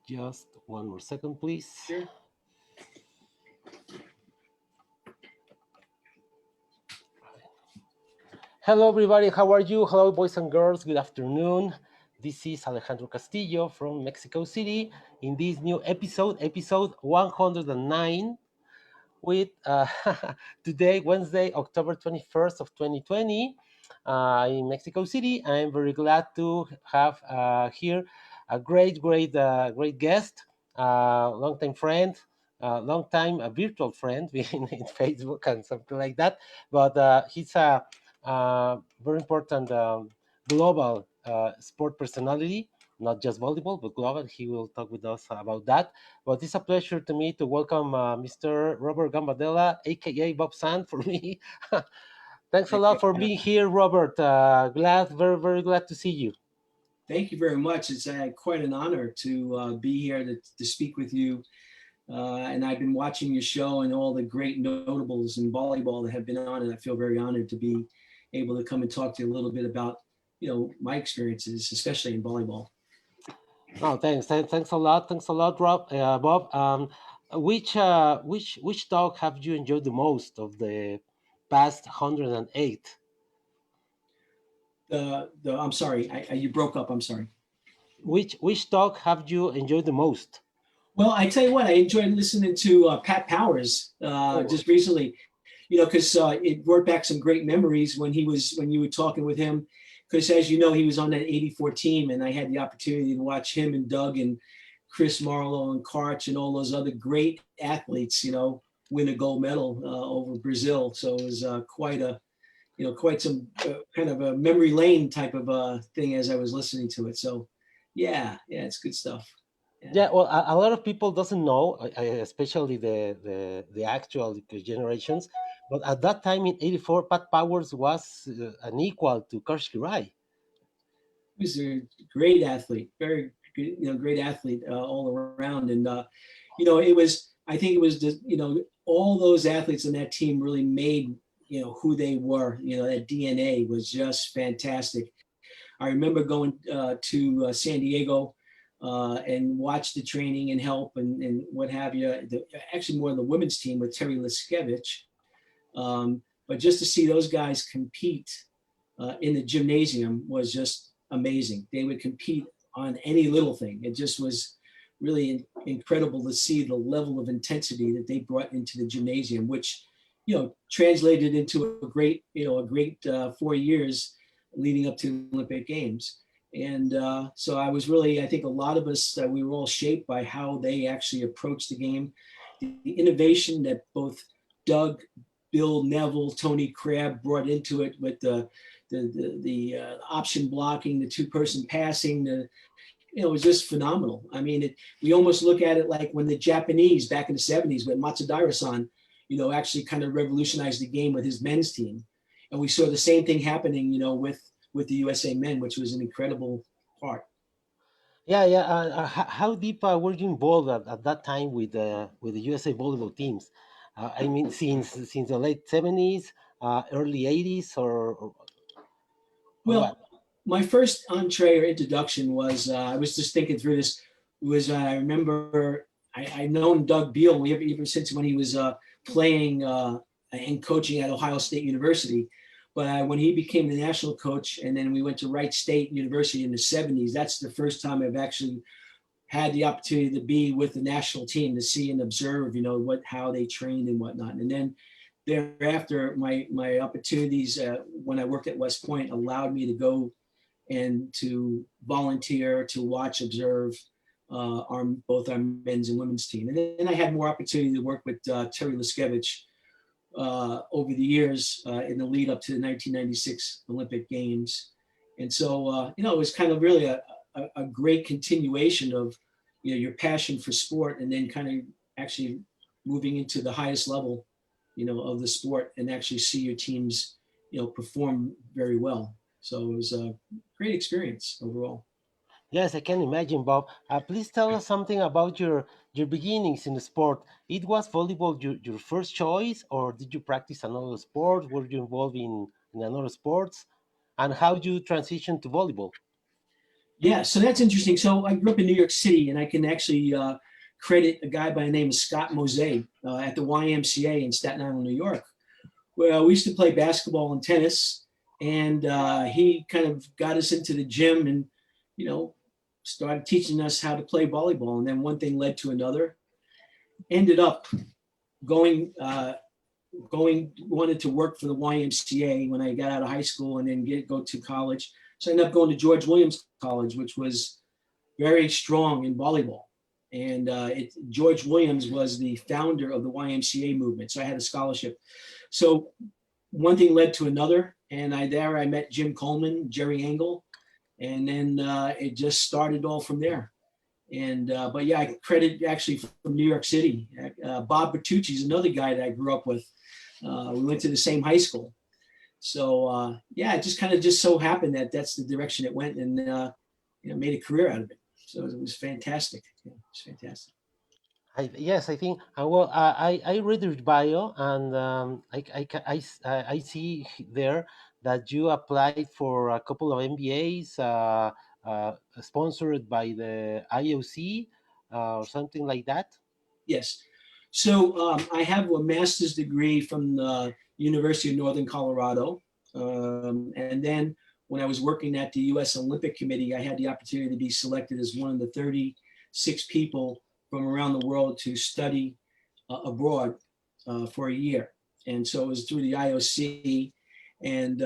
Just one more second, please. Sure. Hello, everybody. How are you? Hello, boys and girls. Good afternoon. This is Alejandro Castillo from Mexico City in this new episode 109, with today, Wednesday, October 21st of 2020, in Mexico City. I'm very glad to have here a great guest, longtime friend, long time a virtual friend in Facebook and something like that. But he's a very important global sport personality, not just volleyball, but global. He will talk with us about that. But it's a pleasure to me to welcome Mr. Robert Gambardella, aka Bob Sand, for me. Thanks a lot for being here, Robert. Very glad to see you. Thank you very much. It's quite an honor to be here to speak with you. And I've been watching your show and all the great notables in volleyball that have been on, and I feel very honored to be able to come and talk to you a little bit about, my experiences, especially in volleyball. Oh, thanks a lot, Bob. Which talk have you enjoyed the most of the past 108? I'm sorry, you broke up. I'm sorry. Which talk have you enjoyed the most? Well, I tell you what, I enjoyed listening to Pat Powers Oh, just recently. Because it brought back some great memories when you were talking with him. Because as you know, he was on that '84 team, and I had the opportunity to watch him and Doug and Chris Marlowe and Karch and all those other great athletes, win a gold medal over Brazil. So it was quite some kind of a memory lane type of thing as I was listening to it. So yeah, it's good stuff. Yeah. yeah. Well, a lot of people doesn't know, especially the actual generations. But at that time in '84, Pat Powers was an equal to Karshki Rai. He was a great athlete, very great athlete all around. And it was I think it was just all those athletes in that team really made who they were. That DNA was just fantastic. I remember going to San Diego and watch the training and help and what have you. Actually, more of the women's team with Terry Liskevich. But just to see those guys compete in the gymnasium was just amazing. They would compete on any little thing. It just was really incredible to see the level of intensity that they brought into the gymnasium, which translated into a great 4 years leading up to the Olympic Games. And so I think a lot of us, we were all shaped by how they actually approached the game, the innovation that both Doug, Bill Neville, Tony Crabb brought into it with the option blocking, the two-person passing, it was just phenomenal. I mean, we almost look at it like when the Japanese back in the '70s with Matsudaira-san, actually kind of revolutionized the game with his men's team, and we saw the same thing happening, with the USA men, which was an incredible part. Yeah. How deep were you involved at that time with the USA volleyball teams? I mean, since the late '70s, early '80s, or what? Well, my first entree or introduction was I was just thinking through this. Was I remember I known Doug Beal even since when he was playing and coaching at Ohio State University. But when he became the national coach, and then we went to Wright State University in the '70s, that's the first time I've actually had the opportunity to be with the national team to see and observe, how they trained and whatnot. And then thereafter, my opportunities when I worked at West Point allowed me to go and to volunteer, to watch, observe both our men's and women's team. And then I had more opportunity to work with Terry Liskevich over the years in the lead up to the 1996 Olympic Games. And so, it was kind of really a great continuation of, your passion for sport, and then kind of actually moving into the highest level, of the sport, and actually see your teams, perform very well. So it was a great experience overall. Yes, I can imagine, Bob. Please tell us something about your beginnings in the sport. It was volleyball your first choice, or did you practice another sport? Were you involved in another sports? And how you transition to volleyball? Yeah, so that's interesting. So I grew up in New York City, and I can actually credit a guy by the name of Scott Mose at the YMCA in Staten Island, New York. Well, we used to play basketball and tennis, and he kind of got us into the gym and, you know, started teaching us how to play volleyball. And then one thing led to another. Ended up going wanted to work for the YMCA when I got out of high school, and then go to college. So I ended up going to George Williams College, which was very strong in volleyball. And George Williams was the founder of the YMCA movement. So I had a scholarship. So one thing led to another, and I met Jim Coleman, Jerry Engel, and then it just started all from there. And but yeah, I credit actually from New York City. Bob Bertucci is another guy that I grew up with. We went to the same high school. So yeah, it just kind of just so happened that that's the direction it went, and made a career out of it. So it was fantastic. Yeah, it was fantastic. Yes, I think. Well, I read your bio, and I see there that you applied for a couple of MBAs sponsored by the IOC or something like that. Yes. So I have a master's degree from the University of Northern Colorado. And then when I was working at the US Olympic Committee, I had the opportunity to be selected as one of the 36 people from around the world to study abroad for a year. And so it was through the IOC. And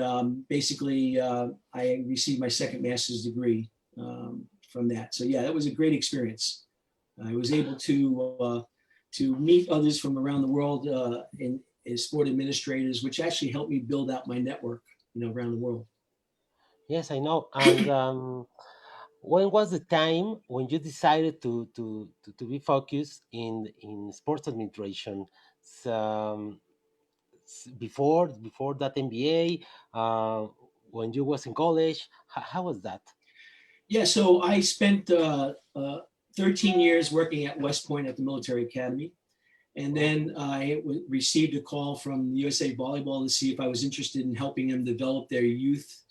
basically, I received my second master's degree from that. So yeah, that was a great experience. I was able to meet others from around the world in sport administrators, which actually helped me build out my network, around the world. Yes, I know. And when was the time when you decided to be focused in sports administration? Um, before that MBA, when you was in college, how was that? Yeah, so I spent 13 years working at West Point at the military academy. And Oh, then I received a call from USA Volleyball to see if I was interested in helping them develop their youth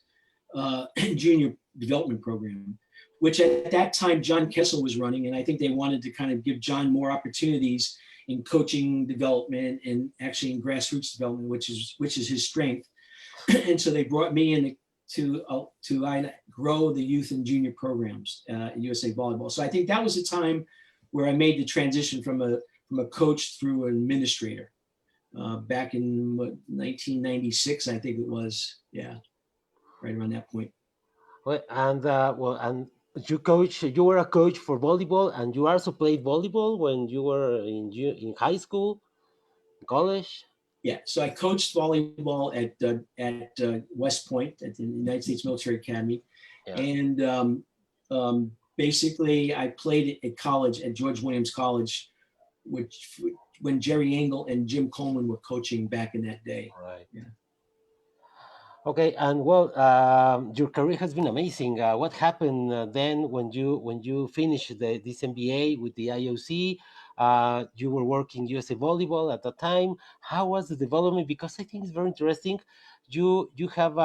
junior development program, which at that time John Kessel was running. And I think they wanted to kind of give John more opportunities in coaching development and actually in grassroots development, which is his strength. And so they brought me in to grow the youth and junior programs at USA Volleyball. So I think that was the time where I made the transition from a coach through an administrator back in 1996, I think it was. Yeah, right around that point. and you were a coach for volleyball, and you also played volleyball when you were in high school, college. Yeah, so I coached volleyball at West Point at the United States Military Academy, Yeah. and basically I played at college at George Williams College, which when Jerry Engel and Jim Coleman were coaching back in that day. Right. Yeah. Okay, and well, your career has been amazing. What happened then when you finished this MBA with the IOC? You were working USA Volleyball at that time. How was the development? Because I think it's very interesting. You have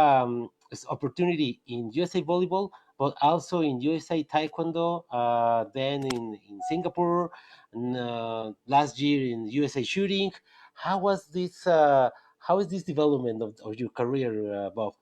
this opportunity in USA Volleyball, but also in USA Taekwondo. Then in Singapore, and last year in USA Shooting. How was this? How is this development of your career, Bob?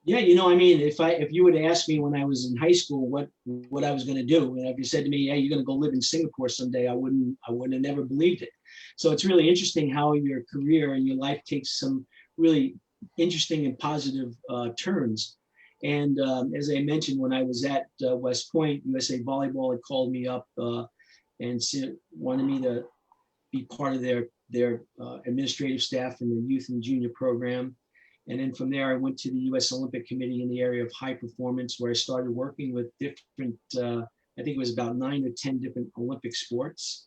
Yeah, I mean, if you would ask me when I was in high school what I was going to do, and if you said to me, "Hey, you're going to go live in Singapore someday," I wouldn't have never believed it. So it's really interesting how your career and your life takes some really interesting and positive turns. And as I mentioned, when I was at West Point, USA Volleyball had called me up and wanted me to be part of their administrative staff in the youth and junior program. And then from there, I went to the U.S. Olympic Committee in the area of high performance, where I started working with different, I think it was about 9 or 10 different Olympic sports.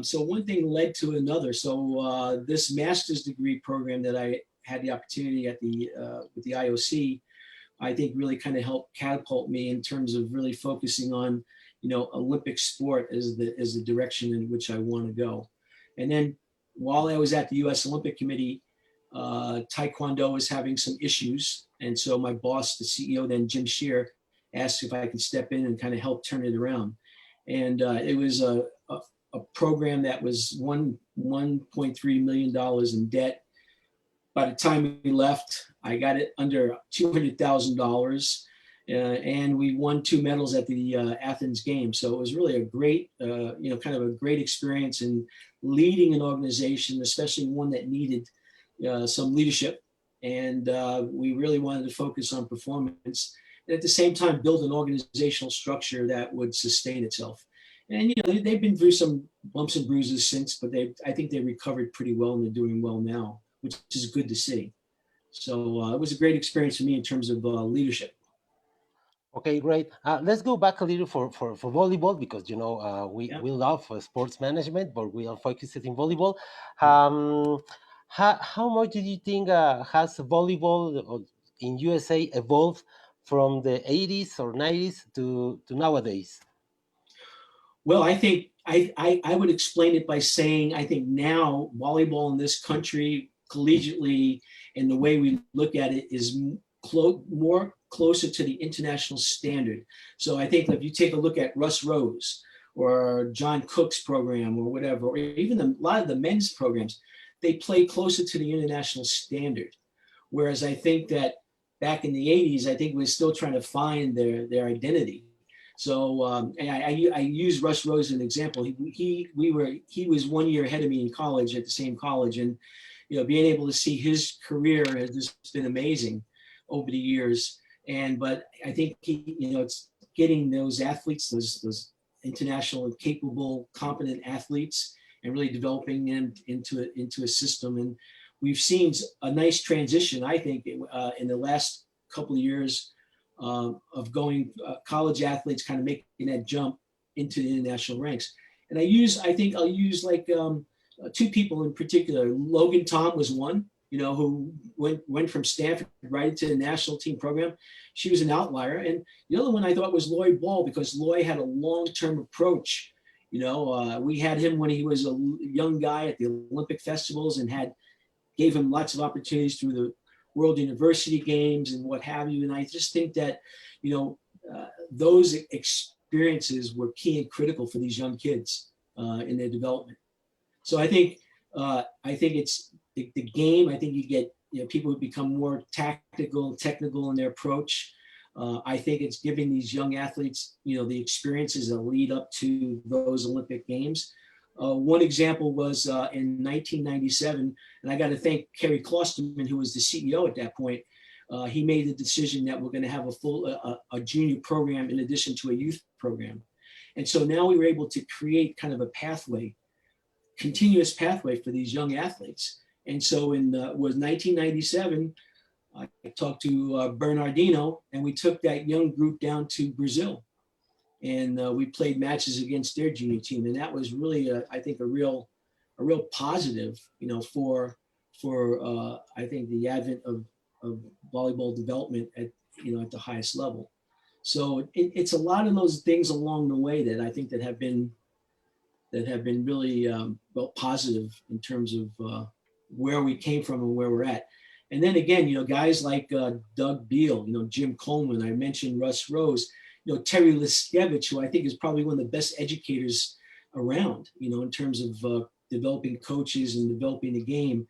So one thing led to another. So this master's degree program that I had the opportunity with the IOC, I think really kind of helped catapult me in terms of really focusing on, Olympic sport as the direction in which I want to go. And then while I was at the U.S. Olympic Committee, Tae Kwon Do was having some issues, and so my boss, the CEO then, Jim Shear, asked if I could step in and kind of help turn it around. And it was a program that was $1.3 million in debt. By the time we left, I got it under $200,000, and we won 2 medals at the Athens game. So it was really a great, kind of a great experience in leading an organization, especially one that needed some leadership. And we really wanted to focus on performance, and at the same time build an organizational structure that would sustain itself. And they've been through some bumps and bruises since, but I think they recovered pretty well, and they're doing well now, which is good to see. So it was a great experience for me in terms of leadership. Okay, great. Let's go back a little for volleyball, because we Yeah, we love sports management, but we are focused in volleyball. yeah. How much do you think has volleyball in USA evolved from the 80s or 90s to nowadays? Well, I think I would explain it by saying I think now volleyball in this country collegiately, and the way we look at it, is more closer to the international standard. So I think if you take a look at Russ Rose or John Cook's program or whatever, or even a lot of the men's programs, they play closer to the international standard. Whereas I think that back in the 80s, I think we're still trying to find their identity. So I use Russ Rose as an example. He was 1 year ahead of me in college at the same college, and being able to see his career has just been amazing over the years. But I think it's getting those athletes, those international and capable, competent athletes, and really developing them into a system. And we've seen a nice transition, I think, in the last couple of years of going college athletes kind of making that jump into the international ranks. And I think I'll use like two people in particular. Logan Tom was one, who went from Stanford right into the national team program. She was an outlier. And the other one I thought was Lloyd Ball, because Lloyd had a long-term approach. We had him when he was a young guy at the Olympic festivals, and gave him lots of opportunities through the World University Games and what have you. And I just think that, those experiences were key and critical for these young kids in their development. So I think it's the game. I think you get people who become more tactical and technical in their approach. I think it's giving these young athletes, the experiences that lead up to those Olympic Games. One example was in 1997, and I got to thank Kerry Klosterman, who was the CEO at that point. He made the decision that we're going to have a full a junior program in addition to a youth program. And so now we were able to create kind of a pathway, continuous pathway for these young athletes. And so was 1997, I talked to Bernardino, and we took that young group down to Brazil, and we played matches against their junior team, and that was really, I think, a real positive, for I think the advent of volleyball development at the highest level. So it's a lot of those things along the way that I think that have been really positive in terms of where we came from and where we're at. And then again, guys like Doug Beal, Jim Coleman. I mentioned Russ Rose. Terry Liskevich, who I think is probably one of the best educators around, in terms of developing coaches and developing the game.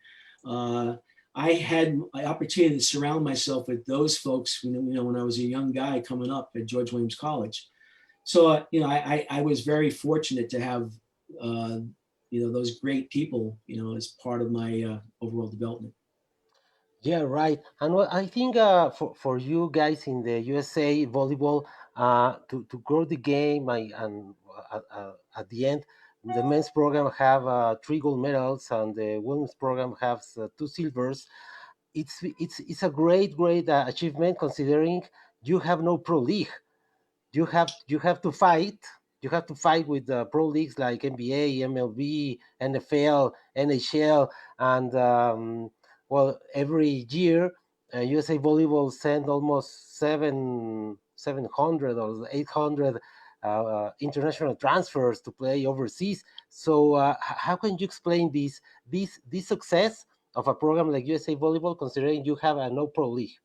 I had my opportunity to surround myself with those folks, when I was a young guy coming up at George Williams College. So, I was very fortunate to have, those great people, as part of my overall development. Yeah, right. And I think for you guys in the USA volleyball, to grow the game, and at the end, the men's program have 3 gold medals, and the women's program has 2 silvers. It's a great achievement, considering you have no pro league. You have to fight. You have to fight with the pro leagues like NBA, MLB, NFL, NHL, and well, every year USA Volleyball send almost 700 or 800 international transfers to play overseas. So how can you explain this success of a program like USA Volleyball, considering you have a no pro league?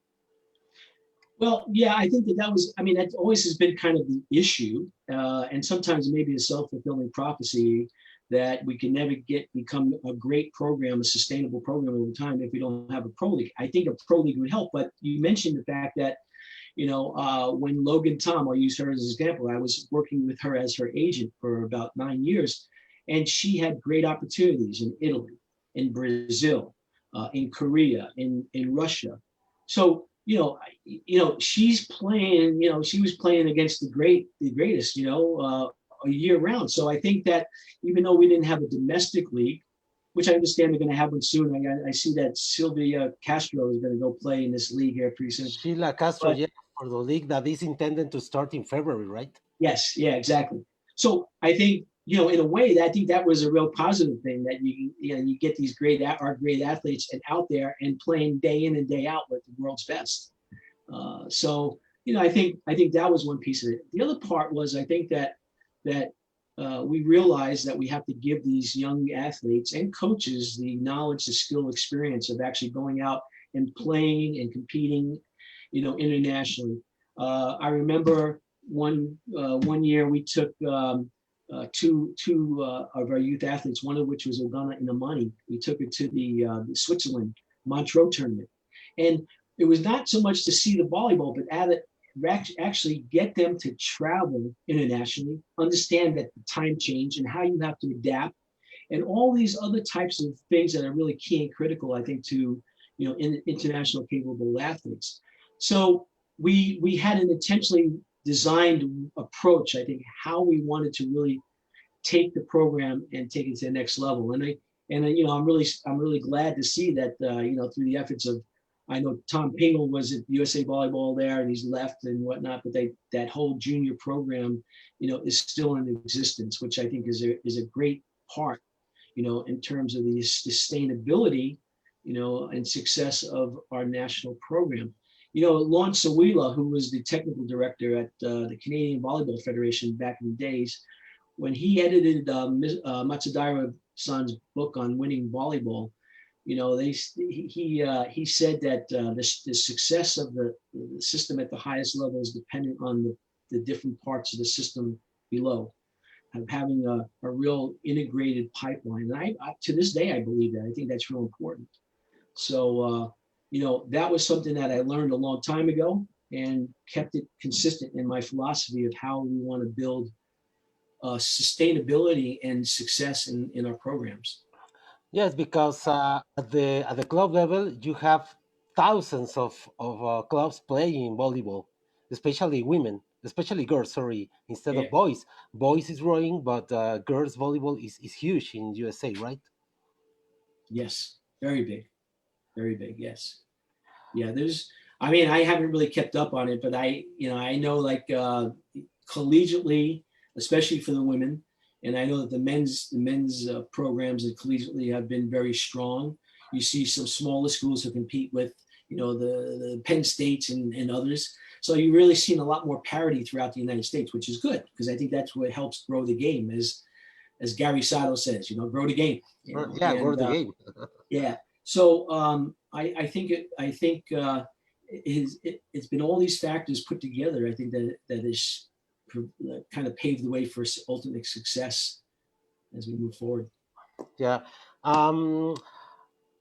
Well, yeah, I think that that was, I mean, that always has been kind of the issue, and sometimes maybe a self-fulfilling prophecy that we can never become a great program, a sustainable program over time if we don't have a pro league. I think a pro league would help, but you mentioned the fact that, when Logan Tom, I'll use her as an example, I was working with her as her agent for about 9 years, and she had great opportunities in Italy, in Brazil, in Korea, in Russia. So she's playing. She was playing against the greatest. A year round. So I think that even though we didn't have a domestic league, which I understand they're going to have one soon, I see that Sylvia Castro is going to go play in this league here pretty soon. Sheila Castro, But yeah, for the league that is intended to start in February, right? yes, yeah, exactly. So I think in a way, I think that was a real positive thing that you get these great athletes and out there and playing day in and day out with the world's best. So I think that was one piece of it. The other part was I think that we realized that we have to give these young athletes and coaches the knowledge, the skill, experience of actually going out and playing and competing, internationally. I remember one year we took two of our youth athletes, one of which was Ogana Inamani. We took it to the Switzerland Montreux tournament, and it was not so much to see the volleyball, but actually get them to travel internationally, understand that the time change and how you have to adapt, and all these other types of things that are really key and critical, I think, to international capable athletes. So we had an intentionally designed approach, I think, how we wanted to really take the program and take it to the next level. I'm really glad to see that through the efforts of, I know Tom Pingle was at USA Volleyball there and he's left and whatnot, but that whole junior program, is still in existence, which I think is a great part, in terms of the sustainability, and success of our national program. Lon Sawila, who was the technical director at the Canadian Volleyball Federation back in the days, when he edited Matsudaira-san's book on winning volleyball, he said that the success of the system at the highest level is dependent on the different parts of the system below, of having a real integrated pipeline. And to this day, I believe that. I think that's real important. So, that was something that I learned a long time ago and kept it consistent in my philosophy of how we want to build sustainability and success in our programs. Yes, because at the club level, you have thousands of clubs playing volleyball, especially women, especially girls. Sorry, instead Yeah. of boys. Boys is growing, but girls volleyball is huge in USA, right? Yes. Very big. Very big. Yes. Yeah. I mean, I haven't really kept up on it, but I know, like, collegiately, especially for the women, and I know that the men's programs at collegiately have been very strong. You see some smaller schools who compete with, the Penn States and others. So you really seen a lot more parity throughout the United States, which is good because I think that's what helps grow the game, as Gary Sato says, grow the game. Yeah, grow And the game. yeah. So I think it's been all these factors put together. I think that is kind of paved the way for ultimate success as we move forward. Yeah. Um,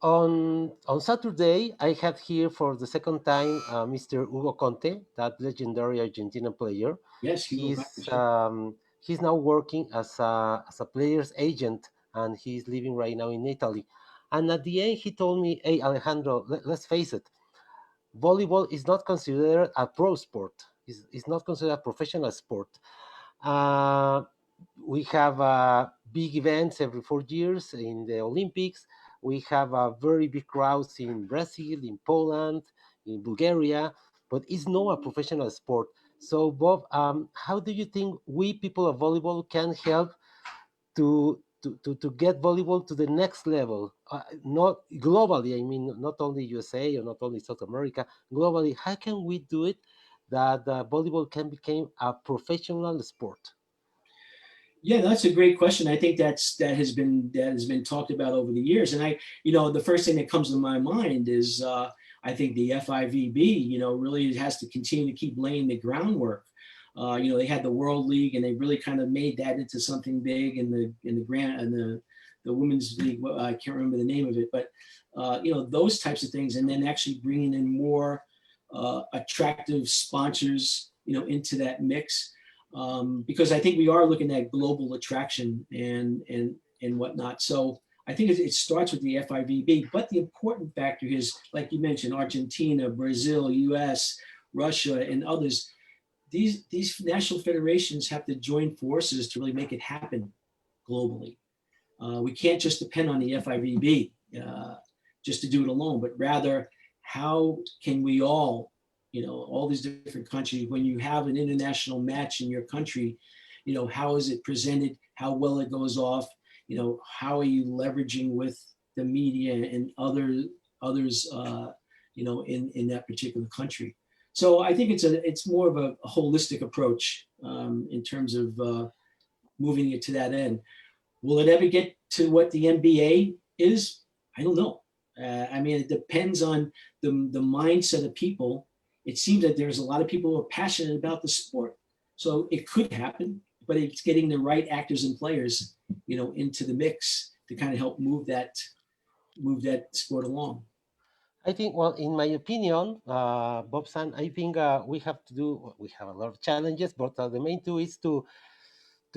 on Saturday, I had here for the second time Mr. Hugo Conte, that legendary Argentinian player. Yes, Hugo He's Conte. um, he's now working as a player's agent, and he's living right now in Italy. And at the end, he told me, "Hey, Alejandro, let's face it, volleyball is not considered a pro sport. It's not considered a professional sport. Uh, we have big events every 4 years in the Olympics. We have very big crowds in Brazil, in Poland, in Bulgaria, but it's not a professional sport. So, Bob, how do you think we people of volleyball can help to get volleyball to the next level? Not globally, I mean, not only USA or not only South America, globally. How can we do it that volleyball can become a professional sport? Yeah, that's a great question. I think that has been talked about over the years, and the first thing that comes to my mind is I think the FIVB, really has to continue to keep laying the groundwork. They had the World League, and they really kind of made that into something big in the women's league. I can't remember the name of it, but those types of things, and then actually bringing in more attractive sponsors, into that mix, because I think we are looking at global attraction and whatnot. So I think it starts with the FIVB, but the important factor is, like you mentioned, Argentina, Brazil, US, Russia, and others. These national federations have to join forces to really make it happen globally. We can't just depend on the FIVB just to do it alone, but rather, how can we all these different countries, when you have an international match in your country, how is it presented, how well it goes off, how are you leveraging with the media and others, in that particular country. So I think it's more of a holistic approach, in terms of moving it to that end. Will it ever get to what the NBA is? I don't know. I mean, it depends on the mindset of people. It seems that there's a lot of people who are passionate about the sport, so it could happen. But it's getting the right actors and players, into the mix to kind of help move that sport along. I think, well, in my opinion, Bobsan, I think we have to do. We have a lot of challenges, but the main two is to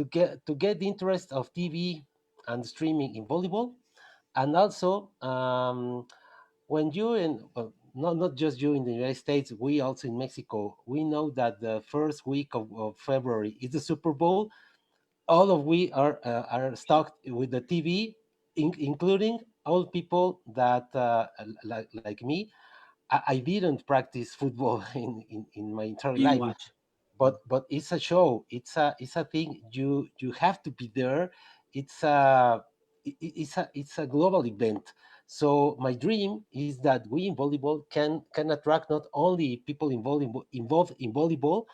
get the interest of TV and streaming in volleyball, and also when you in well, not just you in the United States, we also in Mexico, we know that the first week of February is the Super Bowl. All of we are stocked with the TV, including all people that like me. I didn't practice football in my entire You life, watch. but it's a show. It's a thing. You have to be there. It's a global event. So my dream is that we in volleyball can attract not only people involved in volleyball,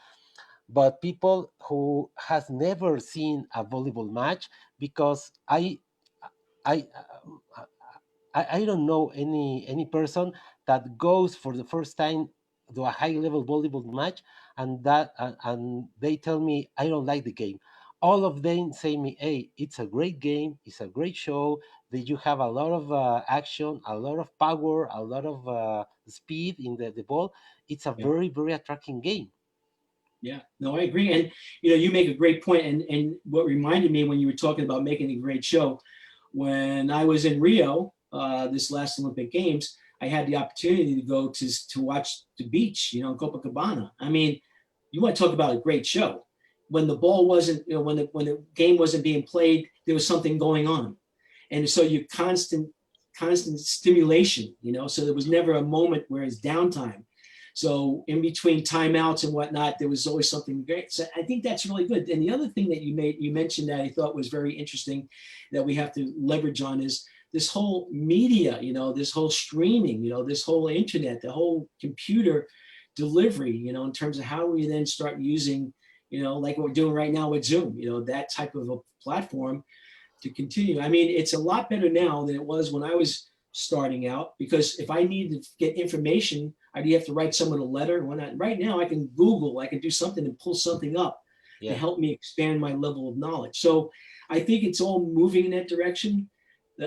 but people who has never seen a volleyball match, because I I don't know any person that goes for the first time to a high level volleyball match, and they tell me I don't like the game. All of them say me, "Hey, it's a great game. It's a great show. That you have a lot of action, a lot of power, a lot of speed in the ball. It's a Yeah. very attracting game." Yeah, no, I agree. And you make a great point. And what reminded me when you were talking about making a great show, when I was in Rio, this last Olympic Games, I had the opportunity to go to watch the beach, in Copacabana. I mean, you want to talk about a great show. When the ball wasn't, when the game wasn't being played, there was something going on, and so you constant stimulation. So there was never a moment where it's downtime. So in between timeouts and whatnot, there was always something great. So I think that's really good. And the other thing that you mentioned that I thought was very interesting that we have to leverage on is this whole media, this whole streaming, this whole internet, the whole computer delivery, in terms of how we then start using, like what we're doing right now with Zoom, that type of a platform to continue. I mean, it's a lot better now than it was when I was starting out, because if I need to get information, I'd have to write someone a letter. When right now I can Google, I can do something and pull something up to Yeah. help me expand my level of knowledge. So I think it's all moving in that direction.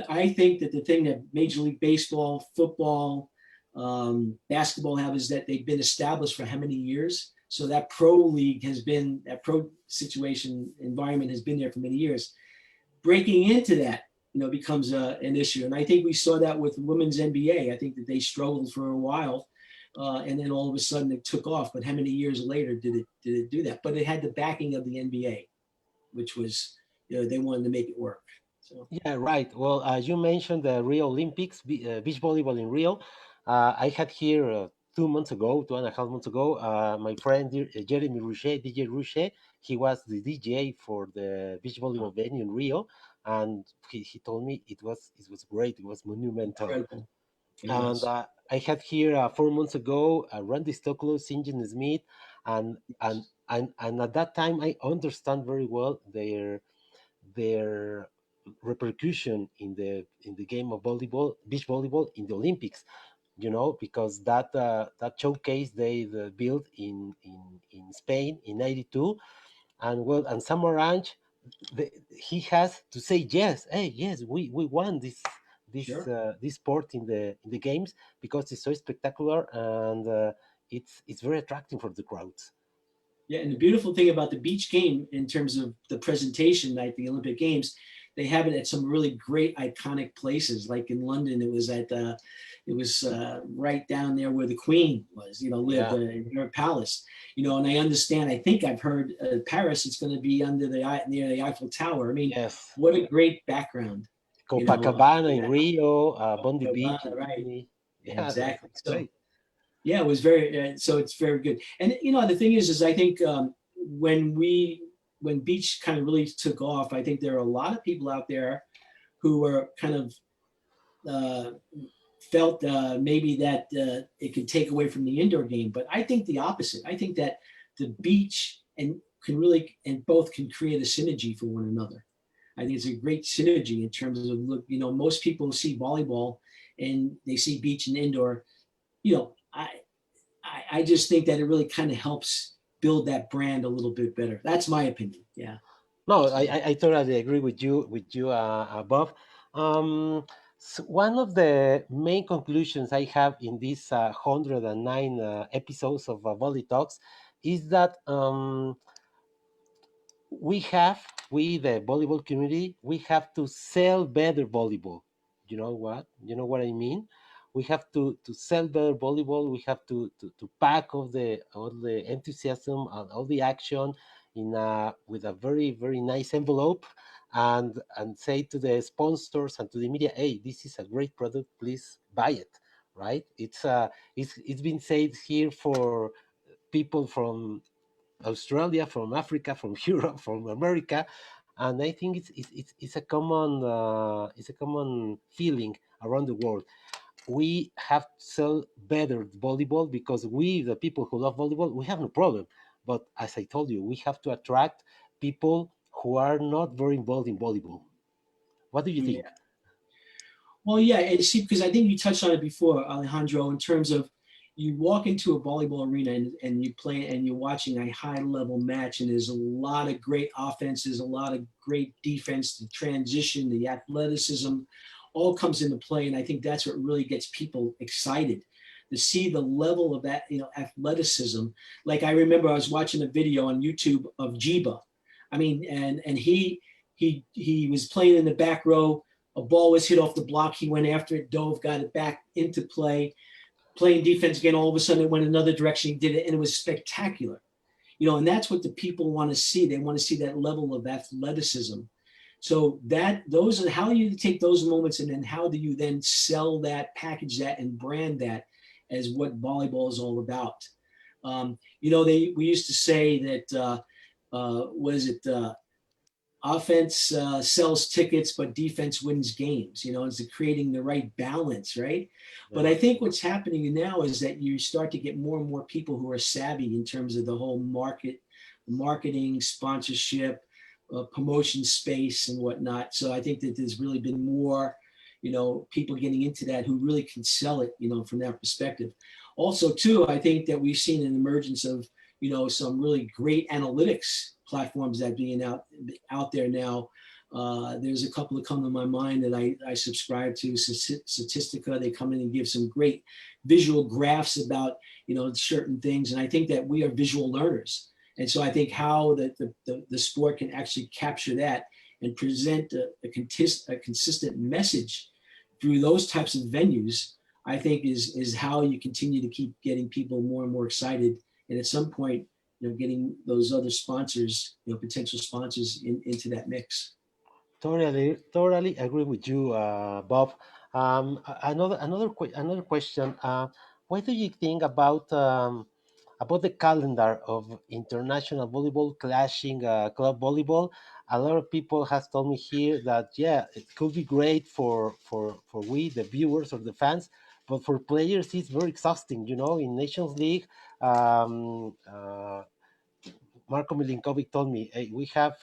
I think that the thing that Major League Baseball, football, basketball have is that they've been established for how many years? So that pro situation environment has been there for many years. Breaking into that, becomes an issue. And I think we saw that with women's NBA. I think that they struggled for a while, and then all of a sudden it took off. But how many years later did it do that? But it had the backing of the NBA, which was, they wanted to make it work. So Yeah, right. Well, you mentioned the Rio Olympics, beach volleyball in Rio. I had here 2 months ago, 2.5 months ago, my friend Jeremy Rouchet, DJ Rouchet. He was the DJ for the beach volleyball venue in Rio, and he told me it was great. It was monumental. incredible. It And was. I had here 4 months ago Randy Stoklow, St. Smith, and and and at that time I understand very well their repercussion in the game of volleyball, beach volleyball in the Olympics. because that showcase they built in Spain in '92, and well, and Sam Orange, he has to say yes. Hey, yes, we won Sure. this sport in the games because it's so spectacular, and it's very attractive for the crowds. Yeah, and the beautiful thing about the beach game in terms of the presentation, like the Olympic Games, they have it at some really great iconic places. Like in London, it was right down there where the Queen was, lived Yeah. in her palace. And I understand. I think I've heard Paris. It's going to be under near the Eiffel Tower. I mean, Yes. what a great background, Copacabana for in that. Rio, Bondi Beach in Copacabana, right? Sydney. Yeah, Exactly. that's So great. yeah, it was very so it's very good. And the thing is I think when beach kind of really took off, I think there are a lot of people out there who were kind of uh, felt maybe that it could take away from the indoor game. But I think the opposite. I think that the beach and both can create a synergy for one another. I think it's a great synergy in terms of look. Most people see volleyball and they see beach and indoor. You know, I just think that it really kind of helps build that brand a little bit better. That's my opinion. Yeah. No, So I totally agree with you, Bob. So one of the main conclusions I have in these 109 episodes of Volley Talks is that we the volleyball community, we have to sell better volleyball. You know what I mean. We have to sell better volleyball. We have to pack all the enthusiasm and all the action in with a very very nice envelope, and say to the sponsors and to the media, hey, this is a great product, please buy it. Right. It's been said here for people from Australia, from Africa, from Europe, from America, and I think it's a common feeling around the world. We have to sell better volleyball because we, the people who love volleyball, we have no problem. But as I told you, we have to attract people who are not very involved in volleyball. What do you think? yeah. Well, yeah, and see, because I think you touched on it before, Alejandro, in terms of you walk into a volleyball arena and you play and you're watching a high level match, and there's a lot of great offenses, a lot of great defense, the transition, the athleticism, all comes into play, and I think that's what really gets people excited to see the level of that, athleticism. Like I remember I was watching a video on YouTube of Jiba. I mean, and he was playing in the back row. A ball was hit off the block. He went after it, dove, got it back into play, playing defense again. All of a sudden, it went another direction. He did it, and it was spectacular. And that's what the people want to see. They want to see that level of athleticism. So those are how you take those moments, and then how do you then sell that, package that, and brand that as what volleyball is all about. We used to say that was it offense sells tickets, but defense wins games. It's creating the right balance, right? But Yeah. I think what's happening now is that you start to get more and more people who are savvy in terms of the whole marketing, sponsorship, promotion space, and whatnot. So I think that there's really been more, people getting into that who really can sell it, from that perspective. Also, too, I think that we've seen an emergence of some really great analytics platforms that being out there now. There's a couple that come to my mind that I subscribe to. Statistica, they come in and give some great visual graphs about certain things, and I think that we are visual learners, and so I think how the sport can actually capture that and present a consistent message through those types of venues, I think is how you continue to keep getting people more and more excited, and at some point, getting those other sponsors, potential sponsors into that mix. Totally agree with you, Bob. Another question. What do you think about the calendar of international volleyball clashing club volleyball? A lot of people has told me here that yeah, it could be great for we the viewers or the fans, but for players it's very exhausting. In Nations League, Marco Milinkovic told me, hey, we have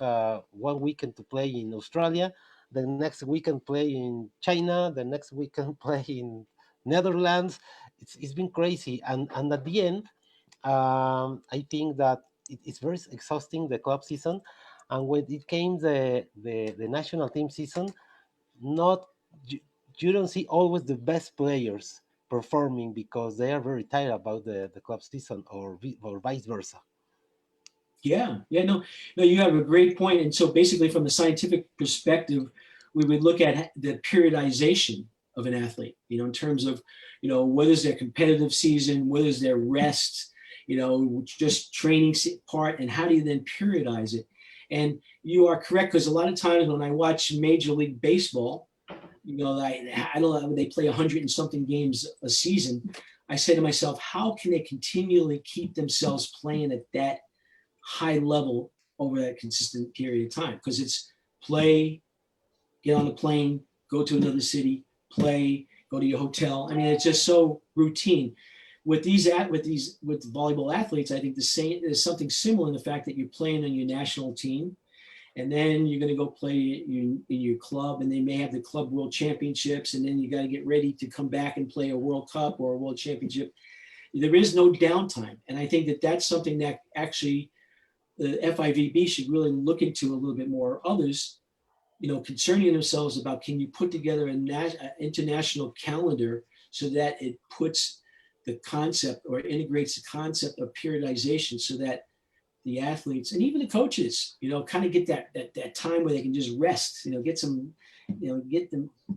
one weekend to play in Australia, the next weekend play in China, the next weekend play in Netherlands. it's been crazy, and at the end, I think that it's very exhausting, the club season, and when it came the national team season, not you, you don't see always the best players performing because they are very tired about the club season, or vice versa. Yeah, yeah, no, no, you have a great point. And so basically, from a scientific perspective, we would look at the periodization of an athlete, in terms of, what is their competitive season, what is their rest, just training part, and how do you then periodize it? And you are correct, because a lot of times when I watch Major League Baseball, I don't know, when they play 100 and something games a season, I say to myself, how can they continually keep themselves playing at that high level over that consistent period of time? Because it's play, get on the plane, go to another city, play, go to your hotel. I mean, it's just so routine. With volleyball athletes, I think the same, there's something similar in the fact that you're playing on your national team, and then you're going to go play in your club, and they may have the club world championships, and then you got to get ready to come back and play a World Cup or a World Championship. There is no downtime, and I think that that's something that actually the FIVB should really look into a little bit more. Others, concerning themselves about, can you put together an international calendar so that it puts the concept, or integrates the concept of periodization, so that the athletes and even the coaches, kind of get that time where they can just rest, get some,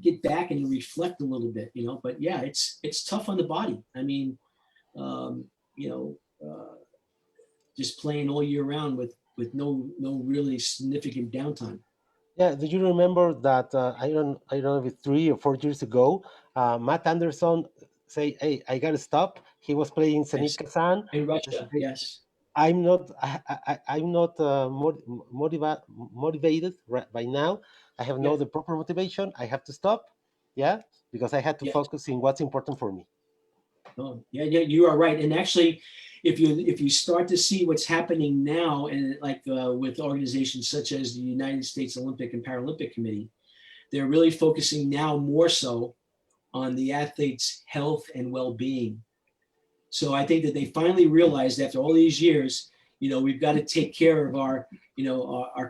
get back and reflect a little bit, But yeah, it's tough on the body. I mean, um, you know, uh, just playing all year round with no really significant downtime. Yeah, do you remember that? I don't know if it's 3 or 4 years ago, Matt Anderson say, "Hey, I gotta stop." He was playing Zenit Yes, Kazan. in Russia. Yes, I'm not motivated right by now. I have no yeah, the proper motivation. I have to stop. Yeah, because I had to yeah. focus in what's important for me. Oh, yeah, yeah, you are right. And actually, if you start to see what's happening now, and like with organizations such as the United States Olympic and Paralympic Committee, they're really focusing now more so on the athletes' health and well-being. So I think that they finally realized, after all these years, we've got to take care of our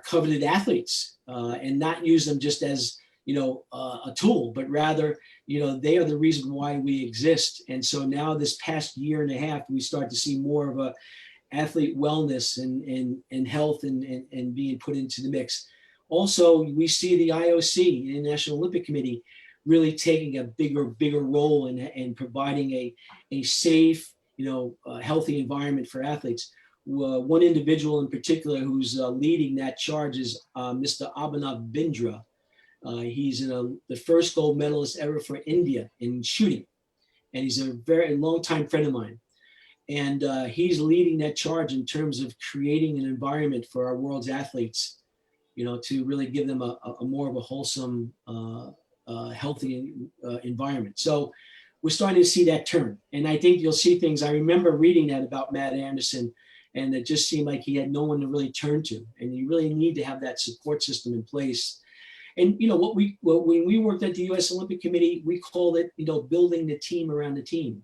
coveted athletes, and not use them just as, a tool, but rather, they are the reason why we exist. And so now, this past year and a half, we start to see more of a athlete wellness and health, and being put into the mix. Also, we see the IOC, the International Olympic Committee, really taking a bigger role in providing a safe, healthy environment for athletes. One individual in particular who's leading that charge is Mr. Abhinav Bindra. He's the first gold medalist ever for India in shooting, and he's a very long time friend of mine. And he's leading that charge in terms of creating an environment for our world's athletes, to really give them a more of a wholesome, healthy environment. So we're starting to see that turn. And I think you'll see things. I remember reading that about Matt Anderson, and it just seemed like he had no one to really turn to. And you really need to have that support system in place. And when we worked at the U.S. Olympic Committee, we called it, building the team around the team.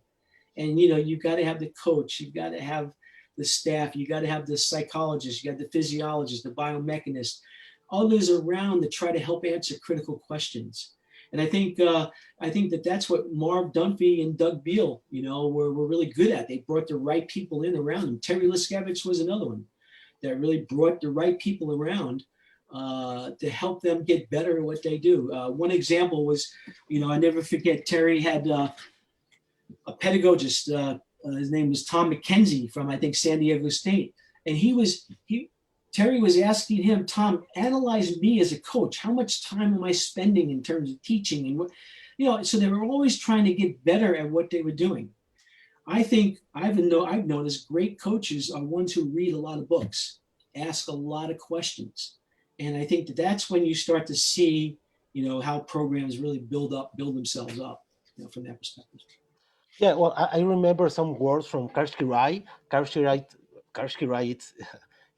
And you've got to have the coach, you've got to have the staff, you got to have the psychologist, you got the physiologist, the biomechanist, others around to try to help answer critical questions. And I think that that's what Marv Dunphy and Doug Beal, were really good at. They brought the right people in around them. Terry Liskevich was another one that really brought the right people around, to help them get better at what they do. One example was, I never forget, Terry had a pedagogist. His name was Tom McKenzie from, I think, San Diego State, and Terry was asking him, Tom, analyze me as a coach. How much time am I spending in terms of teaching, and what, So they were always trying to get better at what they were doing. I think I've noticed great coaches are ones who read a lot of books, ask a lot of questions, and I think that that's when you start to see, how programs really build themselves up, from that perspective. Yeah, well, I remember some words from Karski Rai. Karski Rai,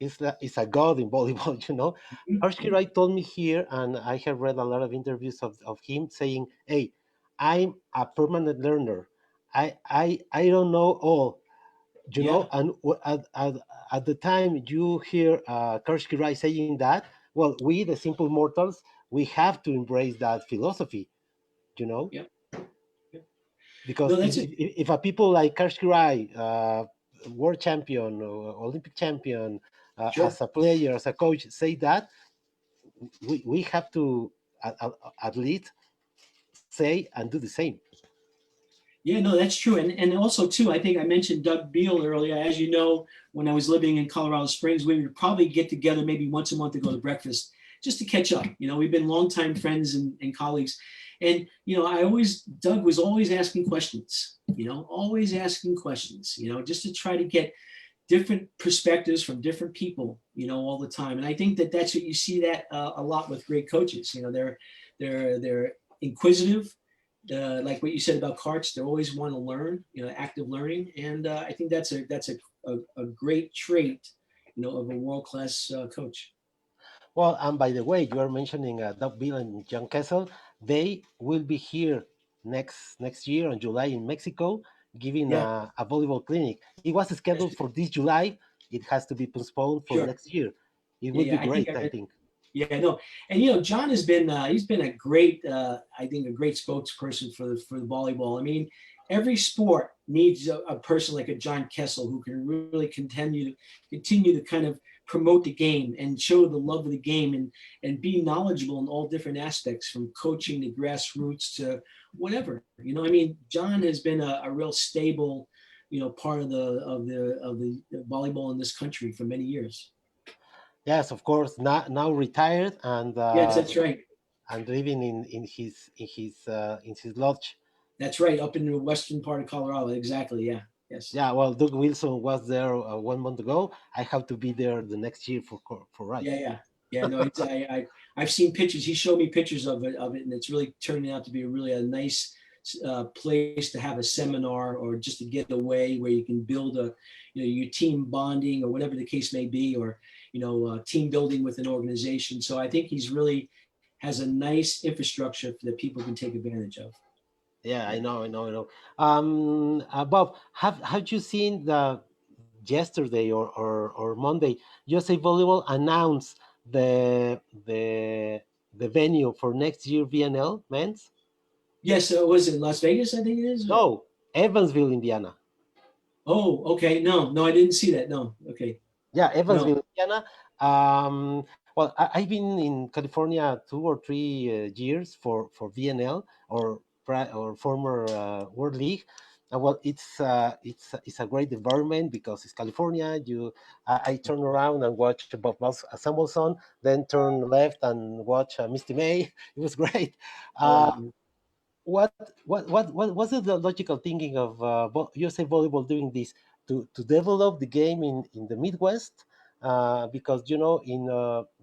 it's a god in volleyball, you know. Karski Rai told me here, and I have read a lot of interviews of him saying, "Hey, I'm a permanent learner. I don't know all, Yeah, and at the time you hear Karski Rai saying that, well, we the simple mortals, we have to embrace that philosophy, you know, yeah, yeah. because No, that's it. if a people like Karski Rai, world champion or Olympic champion, as Sure. a player, as a coach, say that, we have to at least say and do the same. Yeah, no, that's true. And also too, I think I mentioned Doug Beal earlier. As you know, when I was living in Colorado Springs, we would probably get together maybe once a month to go to breakfast just to catch up. We've been longtime friends and colleagues. And I always Doug was always asking questions, always asking questions, just to try to get different perspectives from different people, all the time. And I think that that's what you see that a lot with great coaches. They're inquisitive, like what you said about Karts. They always want to learn, active learning, and I think that's a great trait, of a world class coach. Well, and by the way, you are mentioning Doug Bill and John Kessel. They will be here next year in July in Mexico, giving Yeah, a volleyball clinic. It was scheduled for this July. It has to be postponed for sure. next year. It Yeah, will be yeah. I think great, I I read. think. Yeah, no, and John has been he's been a great I think a great spokesperson for the volleyball. I mean, every sport needs a person like a John Kessel who can really continue to kind of promote the game and show the love of the game and be knowledgeable in all different aspects from coaching to grassroots to whatever. I mean, John has been a real stable part of the volleyball in this country for many years. Yes, of course. Now retired Yes, that's right. and living in his lodge. That's right, up in the western part of Colorado. Exactly. Yeah. Yes. Yeah, well, Doug Wilson was there 1 month ago. I have to be there the next year for Yeah. rice. Yeah. Yeah. No, I've seen pictures. He showed me pictures of it, and it's really turning out to be really a nice place to have a seminar or just to get away where you can build your team bonding or whatever the case may be, or team building with an organization. So I think he's really has a nice infrastructure that people can take advantage of. Yeah, Yeah. I know. Bob, have you seen the yesterday or Monday? USA Volleyball announced the the venue for next year VNL men's. Yes. So was it Las Vegas? I think it is. No, Evansville, Indiana. Oh, okay. No, no, I didn't see that. No. Okay. Yeah, No. Evansville, Indiana. Well, I've been in California 2 or 3 years for VNL or former World League. Well, it's a great environment because it's California. I turn around and watch Bob Samuelson, then turn left and watch Misty May. It was great. Uh, Oh, what was it the logical thinking of USA Volleyball doing this to develop the game in the Midwest? Because in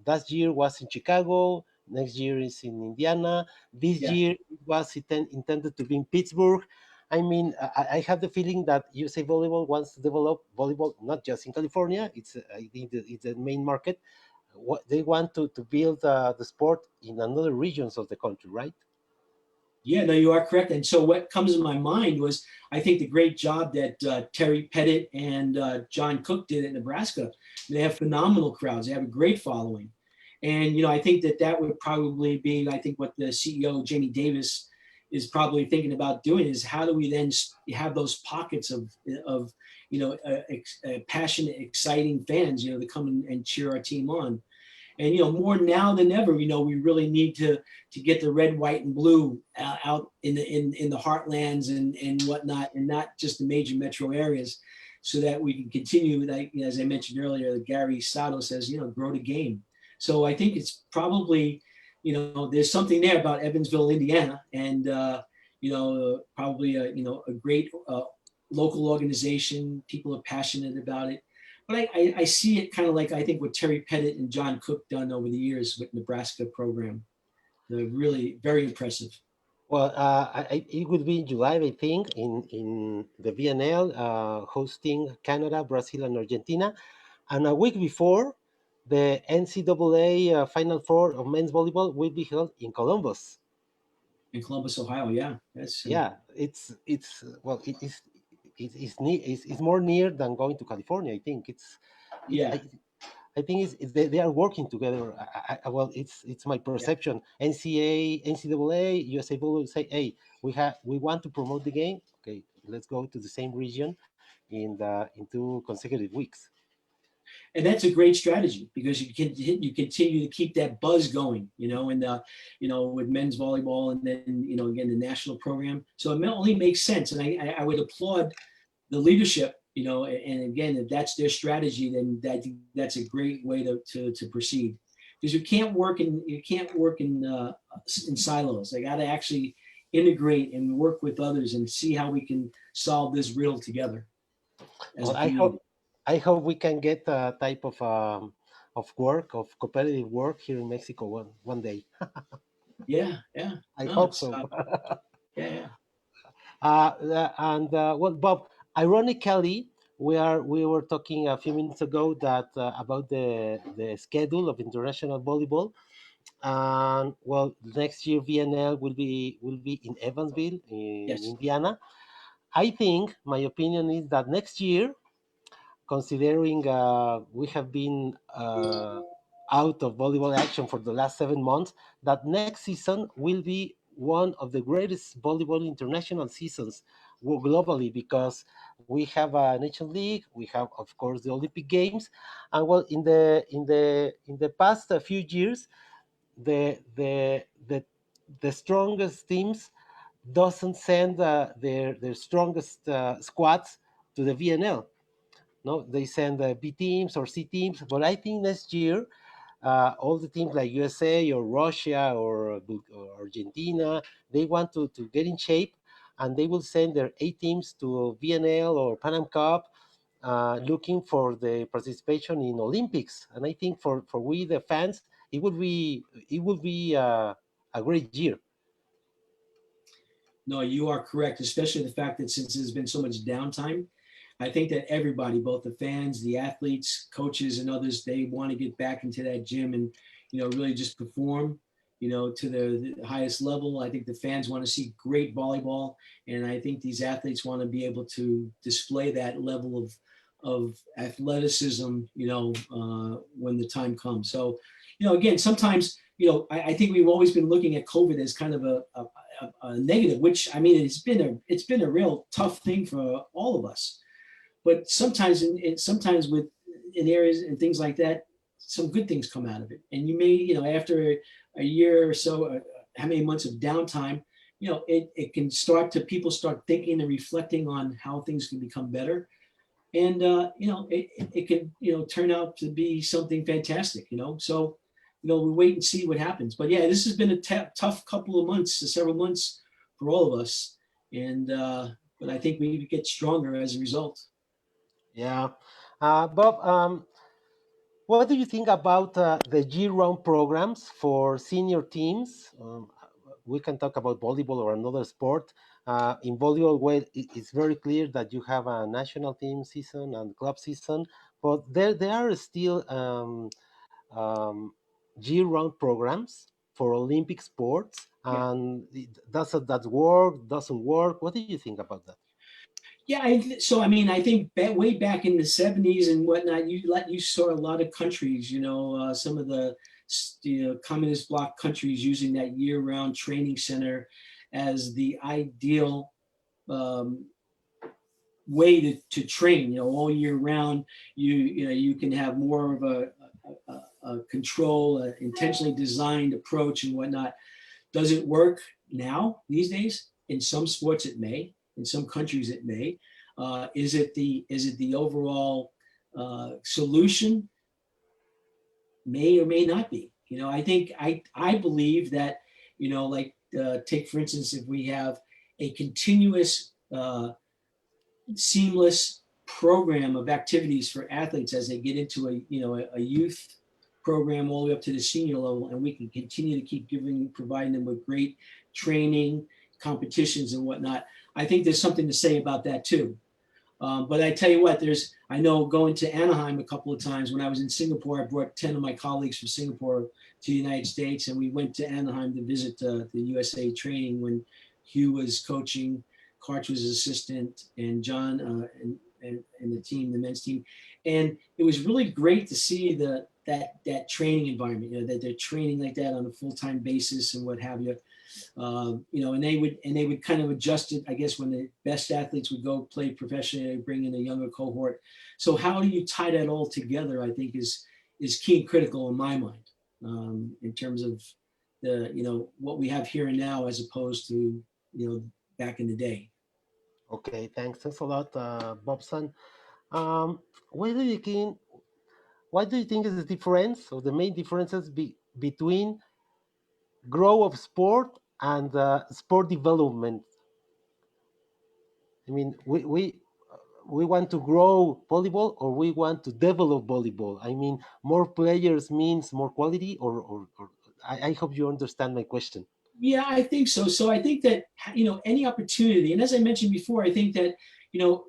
last year was in Chicago, next year is in Indiana, this yeah. year it was intended to be in Pittsburgh. I mean, I have the feeling that USA Volleyball wants to develop volleyball not just in California. I think it's the main market. What they want to build the sport in another regions of the country, right? Yeah, no, you are correct. And so what comes in my mind was I think the great job that Terry Pettit and John Cook did at Nebraska. They have phenomenal crowds. They have a great following. And, I think that would probably be, I think what the CEO, Jamie Davis, is probably thinking about doing is how do we then have those pockets of passionate, exciting fans, that come and cheer our team on. And more now than ever, we really need to get the red, white, and blue out in the heartlands and whatnot, and not just the major metro areas, so that we can continue. Like as I mentioned earlier, Gary Sato says, grow the game. So I think it's probably, there's something there about Evansville, Indiana, and probably a great local organization. People are passionate about it, but I see it kind of like I think what Terry Pettit and John Cook done over the years with Nebraska program. They're really very impressive. Well, it would be in July, I think, in the VNL, hosting Canada, Brazil, and Argentina. And a week before, the NCAA Final Four of men's volleyball will be held in Columbus. In Columbus, Ohio. Yeah, Yeah, it's well, it's more near than going to California. I think it's yeah. I think they are working together. Well, it's my Yeah. perception. NCAA, USA Volleyball say, hey, we want to promote the game. Okay, let's go to the same region in 2 consecutive weeks. And that's a great strategy because you continue to keep that buzz going, and with men's volleyball, and then again the national program. So it only makes sense, and I would applaud the leadership, and again, if that's their strategy, then that's a great way to proceed, because you can't work in silos. They got to actually integrate and work with others and see how we can solve this riddle together as Well, a community. I hope we can get a type of work of competitive work here in Mexico one day. Yeah, yeah. I No, hope it's so. yeah, yeah. And well, Bob, ironically, we were talking a few minutes ago that about the schedule of international volleyball, and well, next year VNL will be in Evansville in Yes. Indiana. I think my opinion is that next year, considering we have been out of volleyball action for the last 7 months, that next season will be one of the greatest volleyball international seasons globally, because we have a nation league, we have of course the Olympic Games, and well, in the past few years, the the the the strongest teams doesn't send their strongest squads to the VNL. No, they send B teams or C teams. But I think next year, all the teams like USA or Russia or Argentina, they want to get in shape, and they will send their A teams to VNL or Pan Am Cup, looking for the participation in Olympics. And I think for we the fans, it will be a great year. No, you are correct, especially the fact that since there's been so much downtime, I think that everybody, both the fans, the athletes, coaches, and others, they want to get back into that gym and, really just perform, to the highest level. I think the fans want to see great volleyball, and I think these athletes want to be able to display that level of athleticism, when the time comes. So, again, sometimes, I think we've always been looking at COVID as kind of a negative, which I mean, it's been a real tough thing for all of us. But sometimes, sometimes with in areas and things like that, some good things come out of it. And you may, after a year or so, how many months of downtime, it can start to people start thinking and reflecting on how things can become better. And it can turn out to be something fantastic. So we wait and see what happens. But yeah, this has been a tough couple of months, several months for all of us. And but I think we get stronger as a result. Yeah. Bob, what do you think about the year-round programs for senior teams? We can talk about volleyball or another sport. In volleyball, well, it's very clear that you have a national team season and club season, but there are still um, year-round programs for Olympic sports. Yeah. And does that work? Doesn't work? What do you think about that? Yeah, so I mean, I think way back in the '70s and whatnot, you saw a lot of countries, some of the communist bloc countries using that year-round training center as the ideal um, way to train. All year round, you can have more of a control, a intentionally designed approach and whatnot. Does it work now these days? In some sports, it may. In some countries, it may. Is it the overall solution? May or may not be. I think I believe that like take for instance, if we have a continuous seamless program of activities for athletes as they get into a youth program all the way up to the senior level, and we can continue to keep providing them with great training, competitions, and whatnot. I think there's something to say about that too. But I tell you what, I know going to Anaheim a couple of times when I was in Singapore, I brought 10 of my colleagues from Singapore to the United States, and we went to Anaheim to visit the USA training when Hugh was coaching, Karch was his assistant, and John and the team, the men's team. And it was really great to see that training environment, that they're training like that on a full-time basis and what have you. And they would kind of adjust it, I guess, when the best athletes would go play professionally, they bring in a younger cohort. So how do you tie that all together, I think is key and critical in my mind, in terms of what we have here and now as opposed to, back in the day. Okay, thanks a lot, Bobson. Um, what do you think? What do you think is the difference or the main differences between growth of sport and sport development? I mean, we want to grow volleyball or we want to develop volleyball. I mean, more players means more quality, or I hope you understand my question. Yeah, I think so. So I think that, any opportunity, and as I mentioned before, I think that, you know,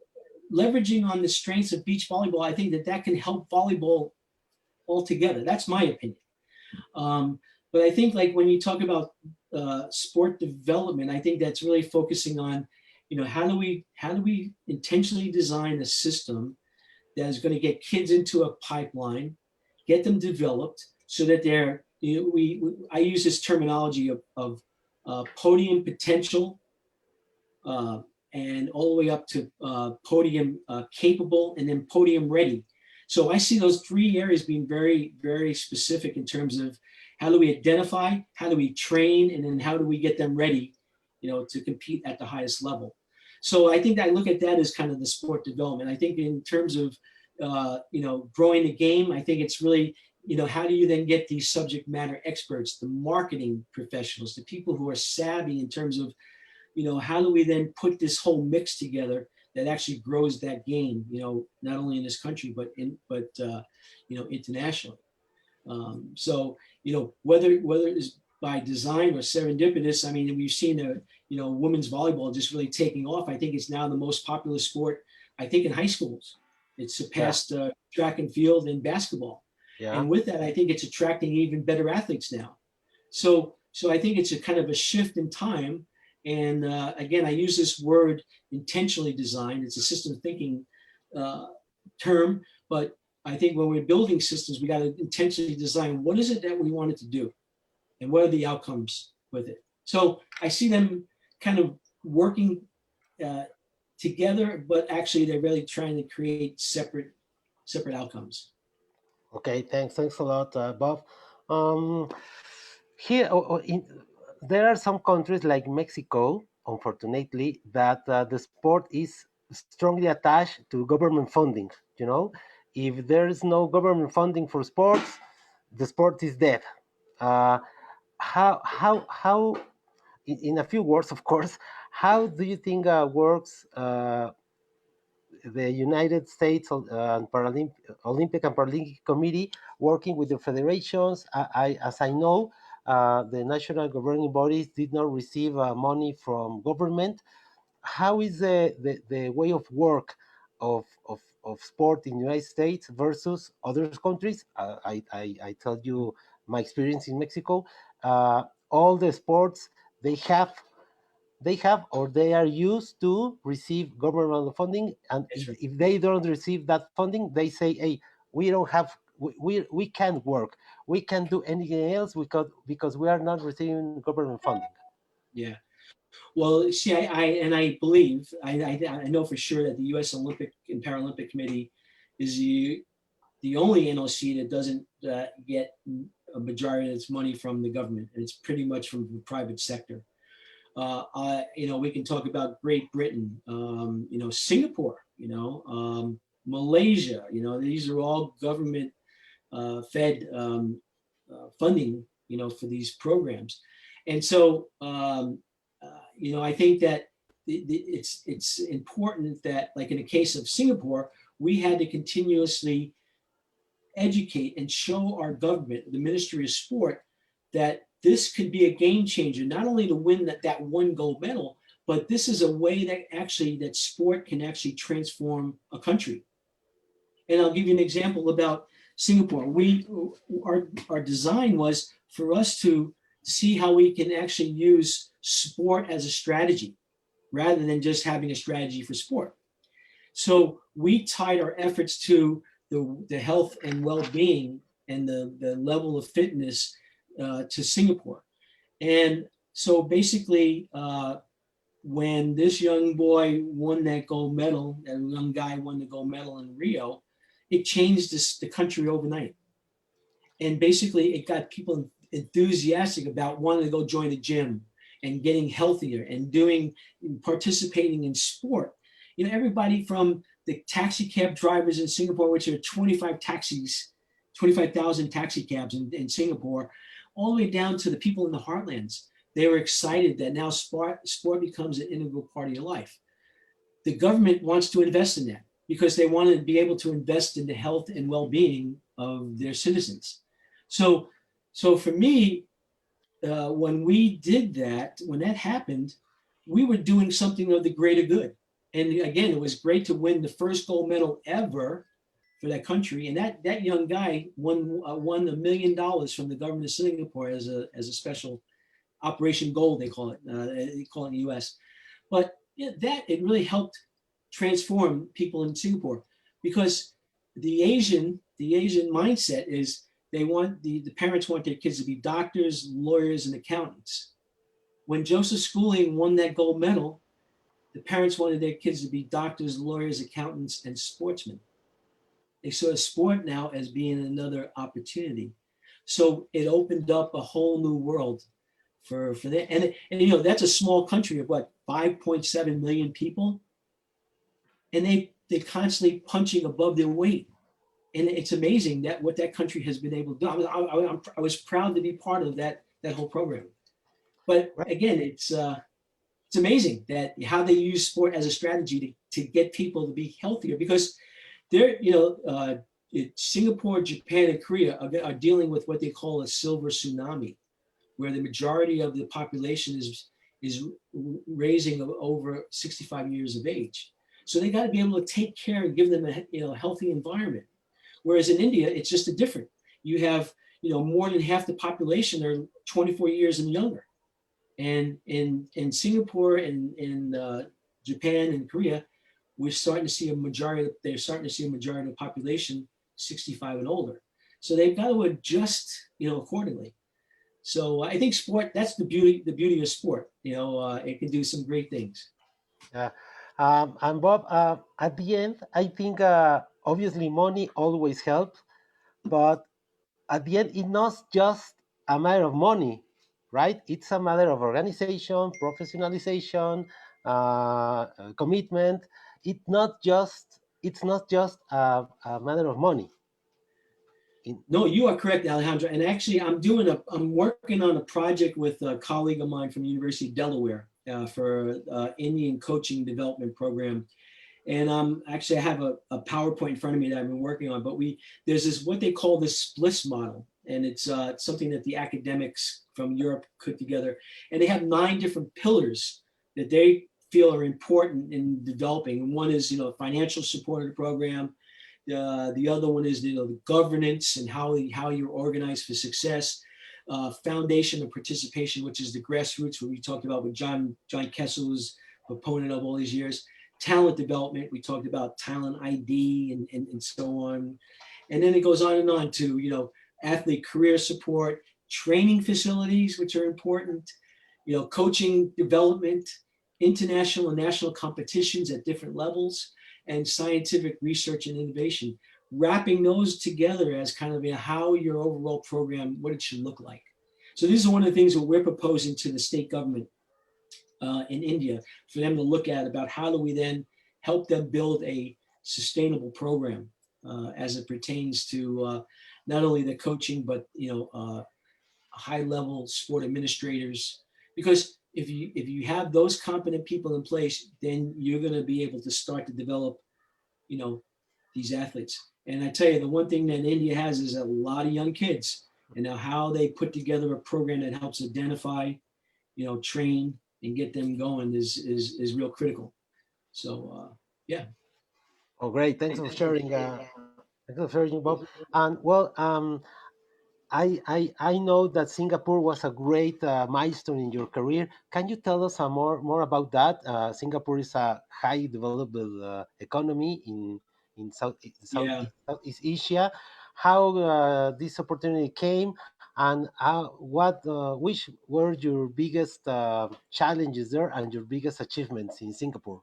leveraging on the strengths of beach volleyball, I think that that can help volleyball altogether. That's my opinion. But I think, like, when you talk about sport development, I think that's really focusing on, how do we intentionally design a system that is going to get kids into a pipeline, get them developed so that they're, I use this terminology of podium potential, uh, and all the way up to podium capable, and then podium ready. So I see those three areas being very, very specific in terms of how do we identify, how do we train, and then how do we get them ready, to compete at the highest level. So I think I look at that as kind of the sport development. I think in terms of growing the game, I think it's really, how do you then get these subject matter experts, the marketing professionals, the people who are savvy in terms of, how do we then put this whole mix together that actually grows that game, not only in this country, but internationally. So, whether it's by design or serendipitous, I mean, we've seen women's volleyball just really taking off. I think it's now the most popular sport, I think, in high schools. It Yeah, surpassed track and field and basketball. yeah. And with that, I think it's attracting even better athletes now. So I think it's a kind of a shift in time. And again, I use this word intentionally designed. It's a system thinking uh, term, but I think when we're building systems, we got to intentionally design what is it that we want it to do, and what are the outcomes with it. So I see them kind of working uh, together, but actually they're really trying to create separate outcomes. Okay, thanks a lot, Bob. Um, here, there are some countries like Mexico, unfortunately, that the sport is strongly attached to government funding. You know, if there is no government funding for sports, the sport is dead. Uh, how? In a few words, of course, how do you think works the United States Olympic and Paralympic Committee working with the federations? As I know, the national governing bodies did not receive money from government. How is the way of work of sport in the United States versus other countries? I tell you my experience in Mexico. All the sports they have or they are used to receive government funding, and That's right. if they don't receive that funding, they say, hey, we don't have we can't work, we can't do anything else because we are not receiving government funding. Yeah. Well, see, I believe I know for sure that the U.S. Olympic and Paralympic Committee is the only NOC that doesn't get a majority of its money from the government, and it's pretty much from the private sector. We can talk about Great Britain, Singapore, Malaysia. These are all government fed funding, for these programs, and so I think that it's important that, like in the case of Singapore, we had to continuously educate and show our government, the Ministry of Sport, that this could be a game changer, not only to win that one gold medal, but this is a way that sport can actually transform a country. And I'll give you an example about Singapore. Our design was for us to see how we can actually use sport as a strategy rather than just having a strategy for sport. So we tied our efforts to the health and well-being and the level of fitness to Singapore. And so basically, when this young boy won that gold medal, that young guy won the gold medal in Rio, it changed the country overnight. And basically, it got people enthusiastic about wanting to go join the gym and getting healthier and participating in sport. You know, everybody from the taxi cab drivers in Singapore, which are 25,000 taxi cabs in Singapore, all the way down to the people in the heartlands. They were excited that now sport becomes an integral part of your life. The government wants to invest in that because they want to be able to invest in the health and well-being of their citizens. So for me, when we did that, when that happened, we were doing something of the greater good. And again, it was great to win the first gold medal ever for that country. And that young guy won $1 million from the government of Singapore as a special Operation Gold, they call it. They call it in the U.S. But it really helped transform people in Singapore because the Asian mindset is they want the parents want their kids to be doctors, lawyers, and accountants. When Joseph Schooling won that gold medal, the parents wanted their kids to be doctors, lawyers, accountants, and sportsmen. They saw sport now as being another opportunity. So it opened up a whole new world for that. And you know, that's a small country of what, 5.7 million people. And they're constantly punching above their weight. And it's amazing that what that country has been able to do. I was proud to be part of that whole program. But again, it's amazing that how they use sport as a strategy to get people to be healthier because they're, Singapore, Japan, and Korea are dealing with what they call a silver tsunami, where the majority of the population is raising over 65 years of age. So they got to be able to take care and give them a healthy environment. Whereas in India, it's just a different. You have more than half the population are 24 years and younger. And in Singapore and in Japan and Korea, they're starting to see a majority of the population 65 and older. So they've got to adjust, accordingly. So I think sport, that's the beauty of sport. It can do some great things. Yeah. And Bob, at the end, I think obviously money always helps, but at the end, it's not just a matter of money, right? It's a matter of organization, professionalization, commitment. It's not just a matter of money. No, you are correct, Alejandro. And actually, I'm working on a project with a colleague of mine from the University of Delaware for Indian coaching development program. And actually, I have a PowerPoint in front of me that I've been working on. But there's this what they call the SPLIS model, and it's something that the academics from Europe put together. And they have 9 different pillars that they feel are important in developing. And one is financial support of the program. The other one is the governance and how you're organized for success. Foundation of participation, which is the grassroots, what we talked about with John Kessel was proponent of all these years. Talent development, we talked about talent ID and so on. And then it goes on and on to athlete career support, training facilities, which are important, coaching development, international and national competitions at different levels, and scientific research and innovation, wrapping those together as kind of how your overall program, what it should look like. So these are one of the things that we're proposing to the state government in India for them to look at about how do we then help them build a sustainable program as it pertains to not only the coaching, but high level sport administrators. Because if you have those competent people in place, then you're going to be able to start to develop, these athletes. And I tell you, the one thing that India has is a lot of young kids, and now how they put together a program that helps identify, train, and get them going is real critical. So yeah. Oh, great! Thanks for sharing. Thanks for sharing, Bob. And well, I know that Singapore was a great milestone in your career. Can you tell us more about that? Singapore is a high developed economy in Yeah. Southeast Asia. How this opportunity came, and which were your biggest challenges there and your biggest achievements in Singapore?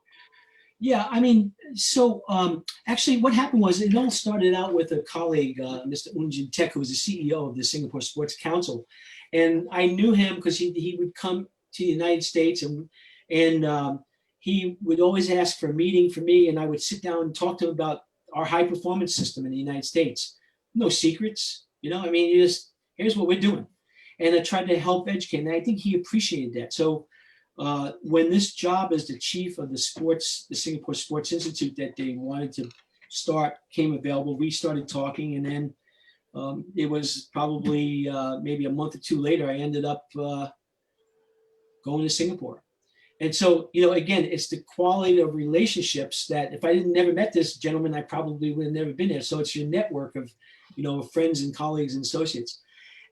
Yeah, I mean, so actually, what happened was it all started out with a colleague, Mr. Un Jin Tek, who was the CEO of the Singapore Sports Council, and I knew him because he would come to the United States and he would always ask for a meeting for me, and I would sit down and talk to him about our high performance system in the United States. No secrets, you know. I mean, you just here's what we're doing, and I tried to help educate, and I think he appreciated that. So when this job as the chief of the Singapore Sports Institute that they wanted to start came available, we started talking, and then it was probably maybe a month or two later, I ended up going to Singapore. And so, you know, again, it's the quality of relationships that if I didn't never met this gentleman, I probably would have never been there. So it's your network of, you know, friends and colleagues and associates.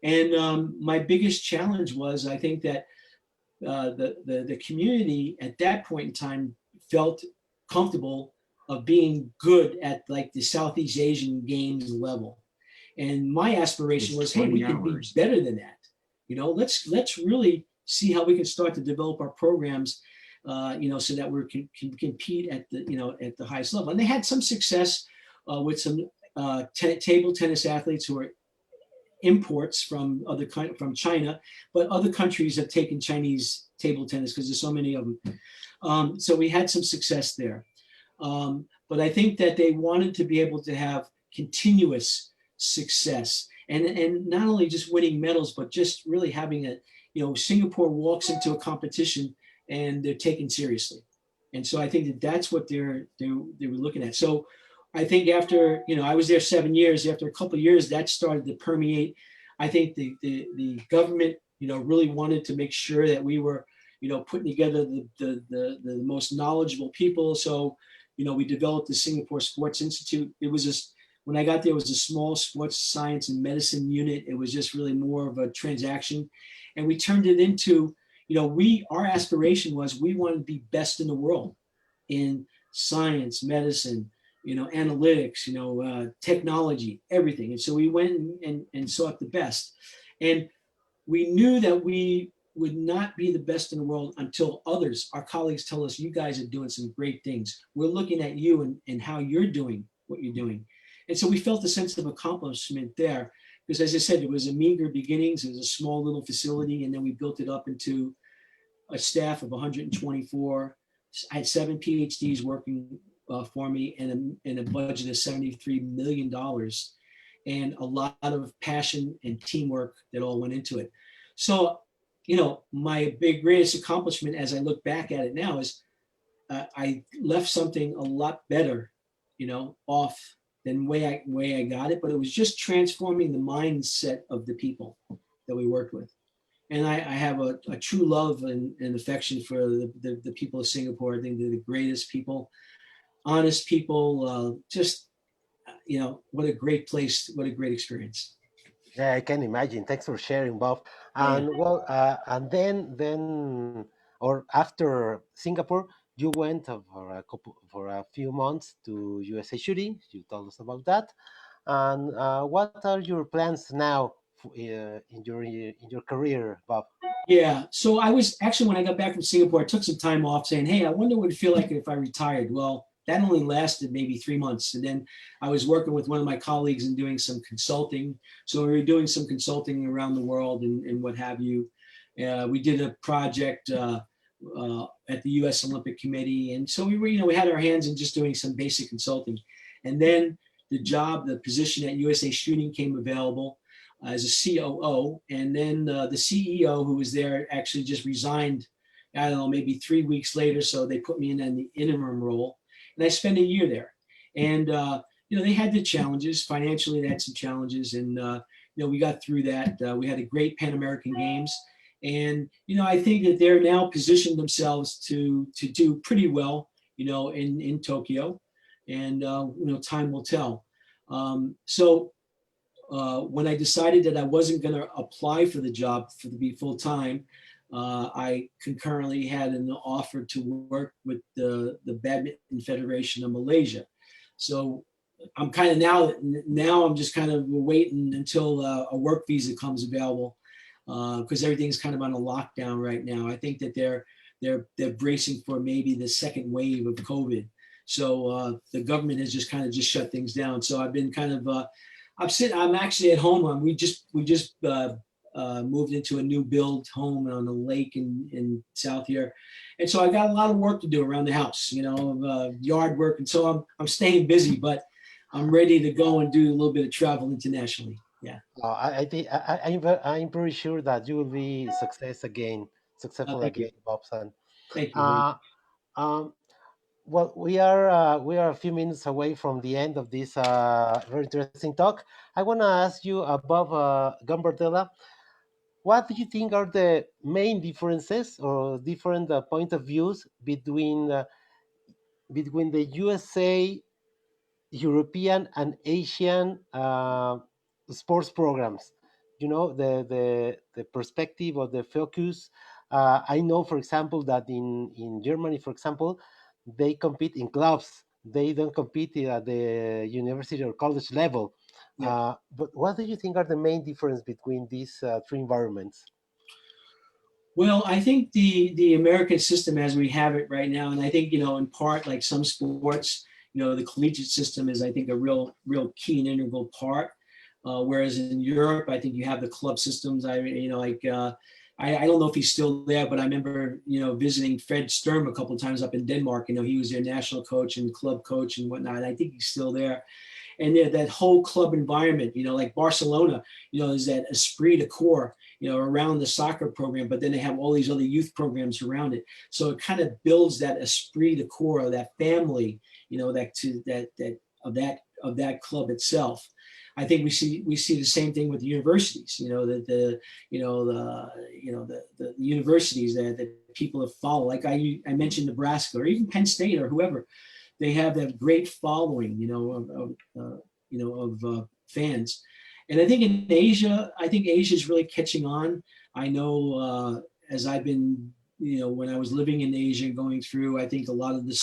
And my biggest challenge was, I think that the community at that point in time felt comfortable of being good at like the Southeast Asian games level. And my aspiration was, hey, we can be better than that. You know, let's really see how we can start to develop our programs, you know, so that we can compete at the, you know, at the highest level. And they had some success with some table tennis athletes who are imports from from China, but other countries have taken Chinese table tennis because there's so many of them. So we had some success there. But I think that they wanted to be able to have continuous success and not only just winning medals, but just really having a, you know, Singapore walks into a competition and they're taken seriously. And so I think that that's what they were looking at. So I think after, you know, I was there 7 years, after a couple of years, that started to permeate. I think the government, you know, really wanted to make sure that we were, you know, putting together the most knowledgeable people. So, you know, we developed the Singapore Sports Institute. It was just, when I got there, it was a small sports science and medicine unit. It was just really more of a transaction. And we turned it into, you know, our aspiration was we wanted to be best in the world in science, medicine, you know, analytics, you know, technology, everything. And so we went and sought the best. And we knew that we would not be the best in the world until others, our colleagues, tell us, you guys are doing some great things. We're looking at you and how you're doing what you're doing. And so we felt a sense of accomplishment there, because as I said, it was a meager beginnings. It was a small little facility, and then we built it up into a staff of 124. I had 7 PhDs working for me, and a budget of $73 million, and a lot of passion and teamwork that all went into it. So, you know, my greatest accomplishment as I look back at it now is I left something a lot better, you know, off than way I got it, but it was just transforming the mindset of the people that we worked with. And I have a true love and affection for the people of Singapore. I think they're the greatest people, honest people, just, you know, what a great place, what a great experience. Yeah, I can imagine. Thanks for sharing, Bob. Yeah. And well, and then, or after Singapore, you went for a few months to USA shooting. You told us about that. And what are your plans now in your career, Bob? Yeah. So I was actually, when I got back from Singapore, I took some time off saying, hey, I wonder what it'd feel like if I retired. Well, that only lasted maybe 3 months. And then I was working with one of my colleagues and doing some consulting. So we were doing some consulting around the world and what have you. We did a project at the US Olympic Committee. And so we were, you know, we had our hands in just doing some basic consulting. And then the position at USA Shooting came available as a COO. And then the CEO who was there actually just resigned, I don't know, maybe 3 weeks later. So they put me in the interim role. And I spent a year there. And, you know, they had the challenges. Financially, they had some challenges. And, you know, we got through that. We had a great Pan American Games. And I think that they're now positioned themselves to do pretty well, in Tokyo, and time will tell. So when I decided that I wasn't going to apply for the job to be full time, I concurrently had an offer to work with the Badminton Federation of Malaysia. So I'm kind of now I'm just kind of waiting until a work visa comes available, because everything's kind of on a lockdown right now. I think that they're bracing for maybe the second wave of COVID. So the government has just shut things down. So I've been kind of I'm actually at home. We just moved into a new build home on a lake in South here, and so I got a lot of work to do around the house. Yard work, and so I'm staying busy, but I'm ready to go and do a little bit of travel internationally. Yeah. I think I'm pretty sure that you will be successful Thank again, you. Bobson. Thank you. Uh, um, well, we are a few minutes away from the end of this very interesting talk. I want to ask you above Gambardella, what do you think are the main differences or different point of views between the USA, European, and Asian sports programs? The perspective or the focus. I know, for example, that in Germany, for example, they compete in clubs. They don't compete at the university or college level. Yeah. But what do you think are the main difference between these three environments? Well, I think the American system as we have it right now, and I think in part like some sports, the collegiate system is I think a real key and integral part. Whereas in Europe, I think you have the club systems. I don't know if he's still there, but I remember visiting Fred Sturm a couple of times up in Denmark. He was their national coach and club coach and whatnot. And I think he's still there. And that whole club environment, like Barcelona, is that esprit de corps, around the soccer program, but then they have all these other youth programs around it. So it kind of builds that esprit de corps, that family, of that club itself. I think we see the same thing with the universities. The universities that people have followed. Like I mentioned Nebraska or even Penn State or whoever, they have that great following, of fans. And I think in Asia, Asia is really catching on. I know as I've been, when I was living in Asia going through, I think a lot of the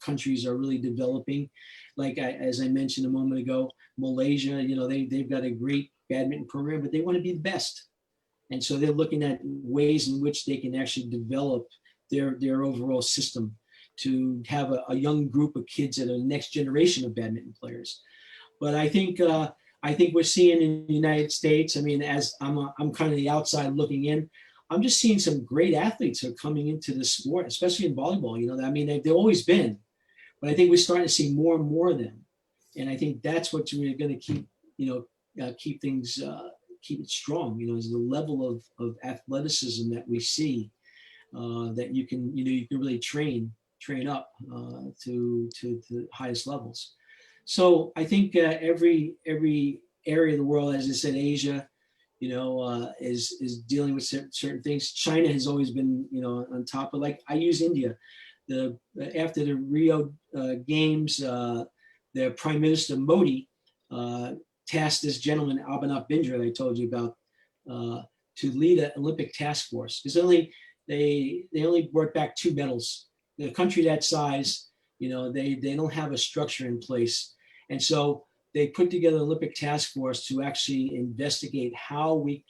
countries are really developing. Like as I mentioned a moment ago, Malaysia, they've got a great badminton program, but they want to be the best. And so they're looking at ways in which they can actually develop their overall system to have a young group of kids that are the next generation of badminton players. But I think we're seeing in the United States. I mean, as I'm kind of the outside looking in, I'm just seeing some great athletes who are coming into the sport, especially in volleyball. I mean, they've always been, but I think we're starting to see more and more of them, and I think that's what's really going to keep things keep it strong. Is the level of athleticism that we see, that you can really train up to the highest levels. So I think every area of the world, as I said, Asia, is dealing with certain things. China has always been, on top of. Like I use India. After the Rio Games, their Prime Minister Modi tasked this gentleman Abhinav Bindra that I told you about, to lead an Olympic task force. Because they only brought back 2 medals. In a country that size, they don't have a structure in place, and so they put together an Olympic task force to actually investigate how we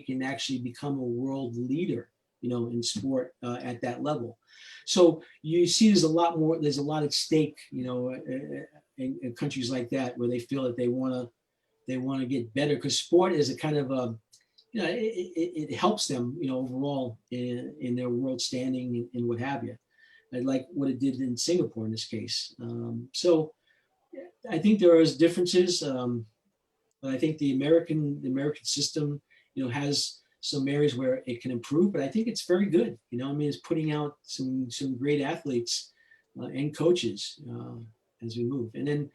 can actually become a world leader, in sport at that level. So you see, there's a lot at stake, in countries like that where they feel that they want to get better, because sport is a kind of it helps them, overall in their world standing and what have you. Like what it did in Singapore in this case. So I think there is differences, but I think the American system, has some areas where it can improve. But I think it's very good. I mean, it's putting out some great athletes and coaches as we move. And then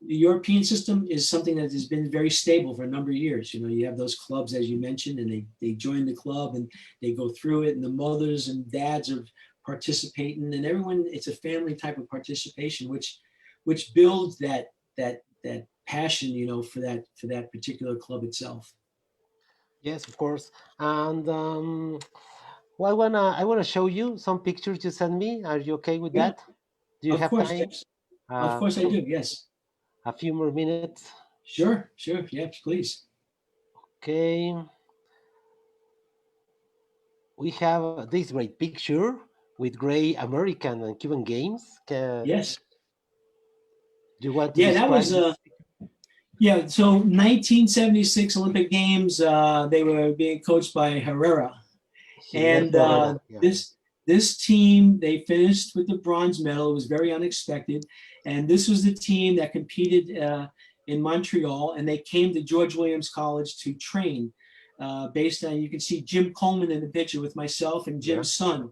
the European system is something that has been very stable for a number of years. You know, you have those clubs, as you mentioned, and they join the club and they go through it, and the mothers and dads are participating, and everyone. It's a family type of participation, which builds that passion, you know, for that particular club itself. Yes, of course. And well, I wanna show you some pictures you sent me. Are you okay with Yeah, that? Do you of have course, time? yes, of A course I few do. Yes, a few more minutes. sure, sure, yes, please. Okay. We have this great picture with great American and Cuban games. Yes, Do you want to yeah, that describe was this? yeah. So 1976 Olympic Games, they were being coached by Herrera, and Gilberto Herrera. Yeah. this team, they finished with the bronze medal. It was very unexpected, and this was the team that competed in Montreal, and they came to George Williams College to train. Based on, you can see Jim Coleman in the picture with myself and Yeah. Jim's son.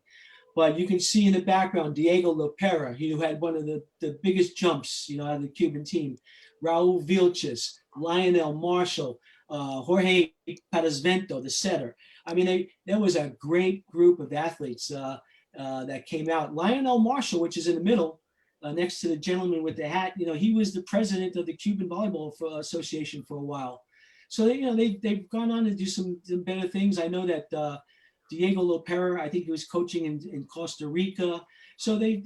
But you can see in the background Diego Lopera, who had one of the biggest jumps, you know, out of the Cuban team. Raul Vilches, Lionel Marshall, Jorge Parazvento, the setter. I mean, there was a great group of athletes that came out. Lionel Marshall, which is in the middle, next to the gentleman with the hat, you know, he was the president of the Cuban Volleyball Association for a while. So they, you know, they've gone on to do some better things. I know that Diego Lopera, I think he was coaching in Costa Rica. So they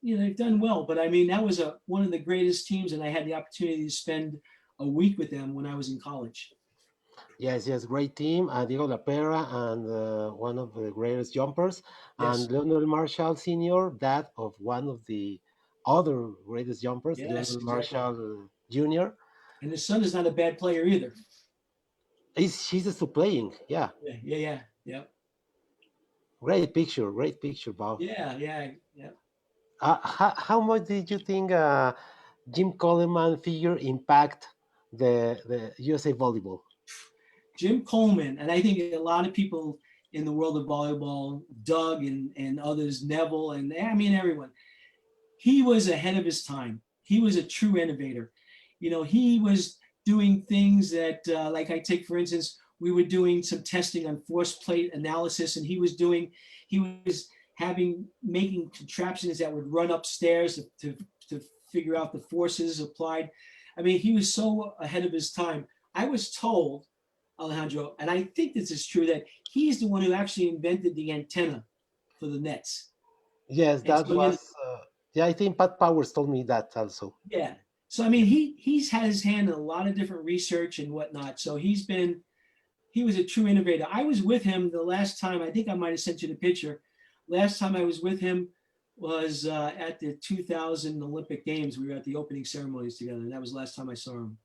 you know, they've done well. But I mean, that was one of the greatest teams, and I had the opportunity to spend a week with them when I was in college. Yes, yes, great team. Diego Lapera and one of the greatest jumpers, and Yes, Leonel Marshall Sr., that of one of the other greatest jumpers, yes, Leonel exactly. Marshall Jr. And his son is not a bad player either. She's still playing. Yeah, Yeah, yeah, yeah, yeah, great picture, Bob. yeah, yeah, yeah. How much did you think Jim Coleman figure impact the USA volleyball? Jim Coleman, and I think a lot of people in the world of volleyball, Doug and others, Neville, and I mean everyone, he was ahead of his time. He was a true innovator. You know, he was doing things that, like I take for instance, we were doing some testing on force plate analysis, and he was having making contraptions that would run upstairs to figure out the forces applied. I mean, he was so ahead of his time. I was told, Alejandro, and I think this is true, that he's the one who actually invented the antenna for the nets. Yes, And that so, you know, was. Yeah, I think Pat Powers told me that also. yeah. So I mean, he's had his hand in a lot of different research and whatnot. So he was a true innovator. I was with him the last time. I think I might have sent you the picture. Last time I was with him was at the 2000 Olympic Games. We were at the opening ceremonies together, and that was the last time I saw him.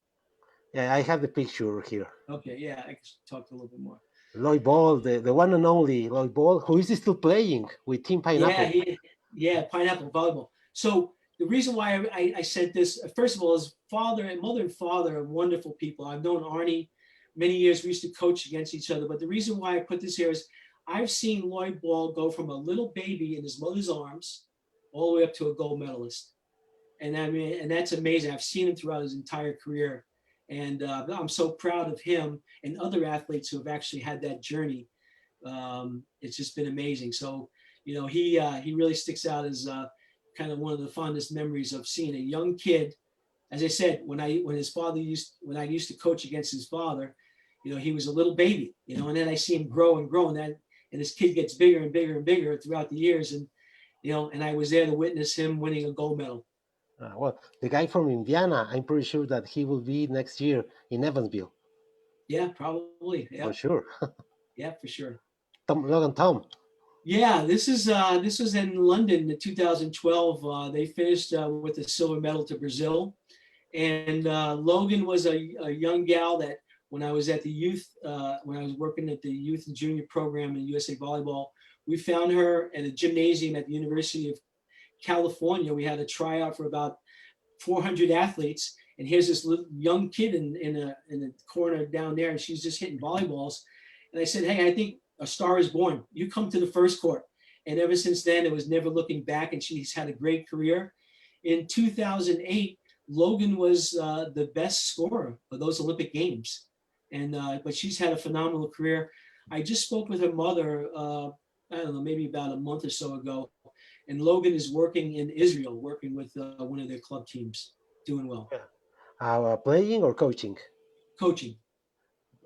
Yeah, I have the picture here. Okay, yeah, I can talk a little bit more. Lloyd Ball, the one and only Lloyd Ball, who is still playing with Team Yeah, Pineapple. yeah, pineapple volleyball. So the reason why I said this, first of all, is father and mother and father are wonderful people. I've known Arnie many years. We used to coach against each other. But the reason why I put this here is I've seen Lloyd Ball go from a little baby in his mother's arms all the way up to a gold medalist. And I mean, and that's amazing. I've seen him throughout his entire career. And I'm so proud of him and other athletes who have actually had that journey. It's just been amazing. So, you know, he really sticks out as kind of one of the fondest memories of seeing a young kid. As I said, when I used to coach against his father, you know, he was a little baby, you know, and then I see him grow and grow, and this kid gets bigger and bigger and bigger throughout the years, and you know, and I was there to witness him winning a gold medal. Well, the guy from Indiana, I'm pretty sure that he will be next year in Evansville, Yeah, probably. Yeah, for sure. yeah, for sure. Logan Tom. Yeah, this was in London in 2012. They finished with a silver medal to Brazil. And Logan was a young gal that when I was at the youth, when I was working at the youth and junior program in USA Volleyball, we found her at a gymnasium at the University of California. We had a tryout for about 400 athletes. And here's this little young kid in the corner down there, and she's just hitting volleyballs. And I said, hey, I think a star is born. You come to the first court. And ever since then, it was never looking back, and she's had a great career. In 2008, Logan was the best scorer of those Olympic Games, and but she's had a phenomenal career. I just spoke with her mother. I don't know, maybe about a month or so ago, and Logan is working in Israel, working with one of their club teams, doing well, Playing or coaching? coaching.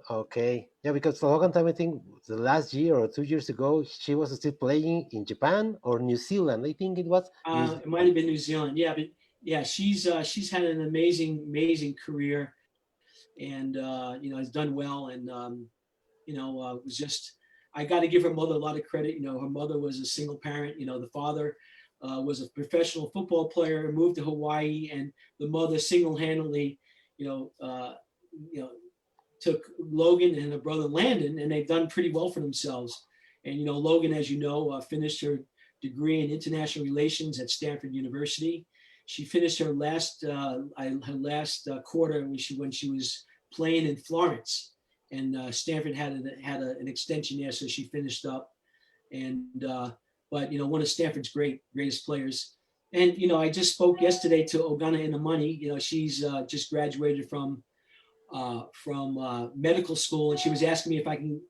Okay. Yeah, because the Logan time, I think the last year or 2 years ago, she was still playing in Japan or New Zealand. I think it was New It might Zealand. have been New Zealand, yeah, but yeah, she's had an amazing career, and has done well, and was just, I got to give her mother a lot of credit. Her mother was a single parent. The father was a professional football player, moved to Hawaii, and the mother single-handedly, you know, uh, you know, took Logan and her brother Landon, and they've done pretty well for themselves. And Logan, as you know, finished her degree in international relations at Stanford University. She finished her last quarter when she was playing in Florence, and Stanford had an extension there, so she finished up. And but one of Stanford's greatest players. And I just spoke yesterday to Ogana in the money. She's just graduated from medical school, and she was asking me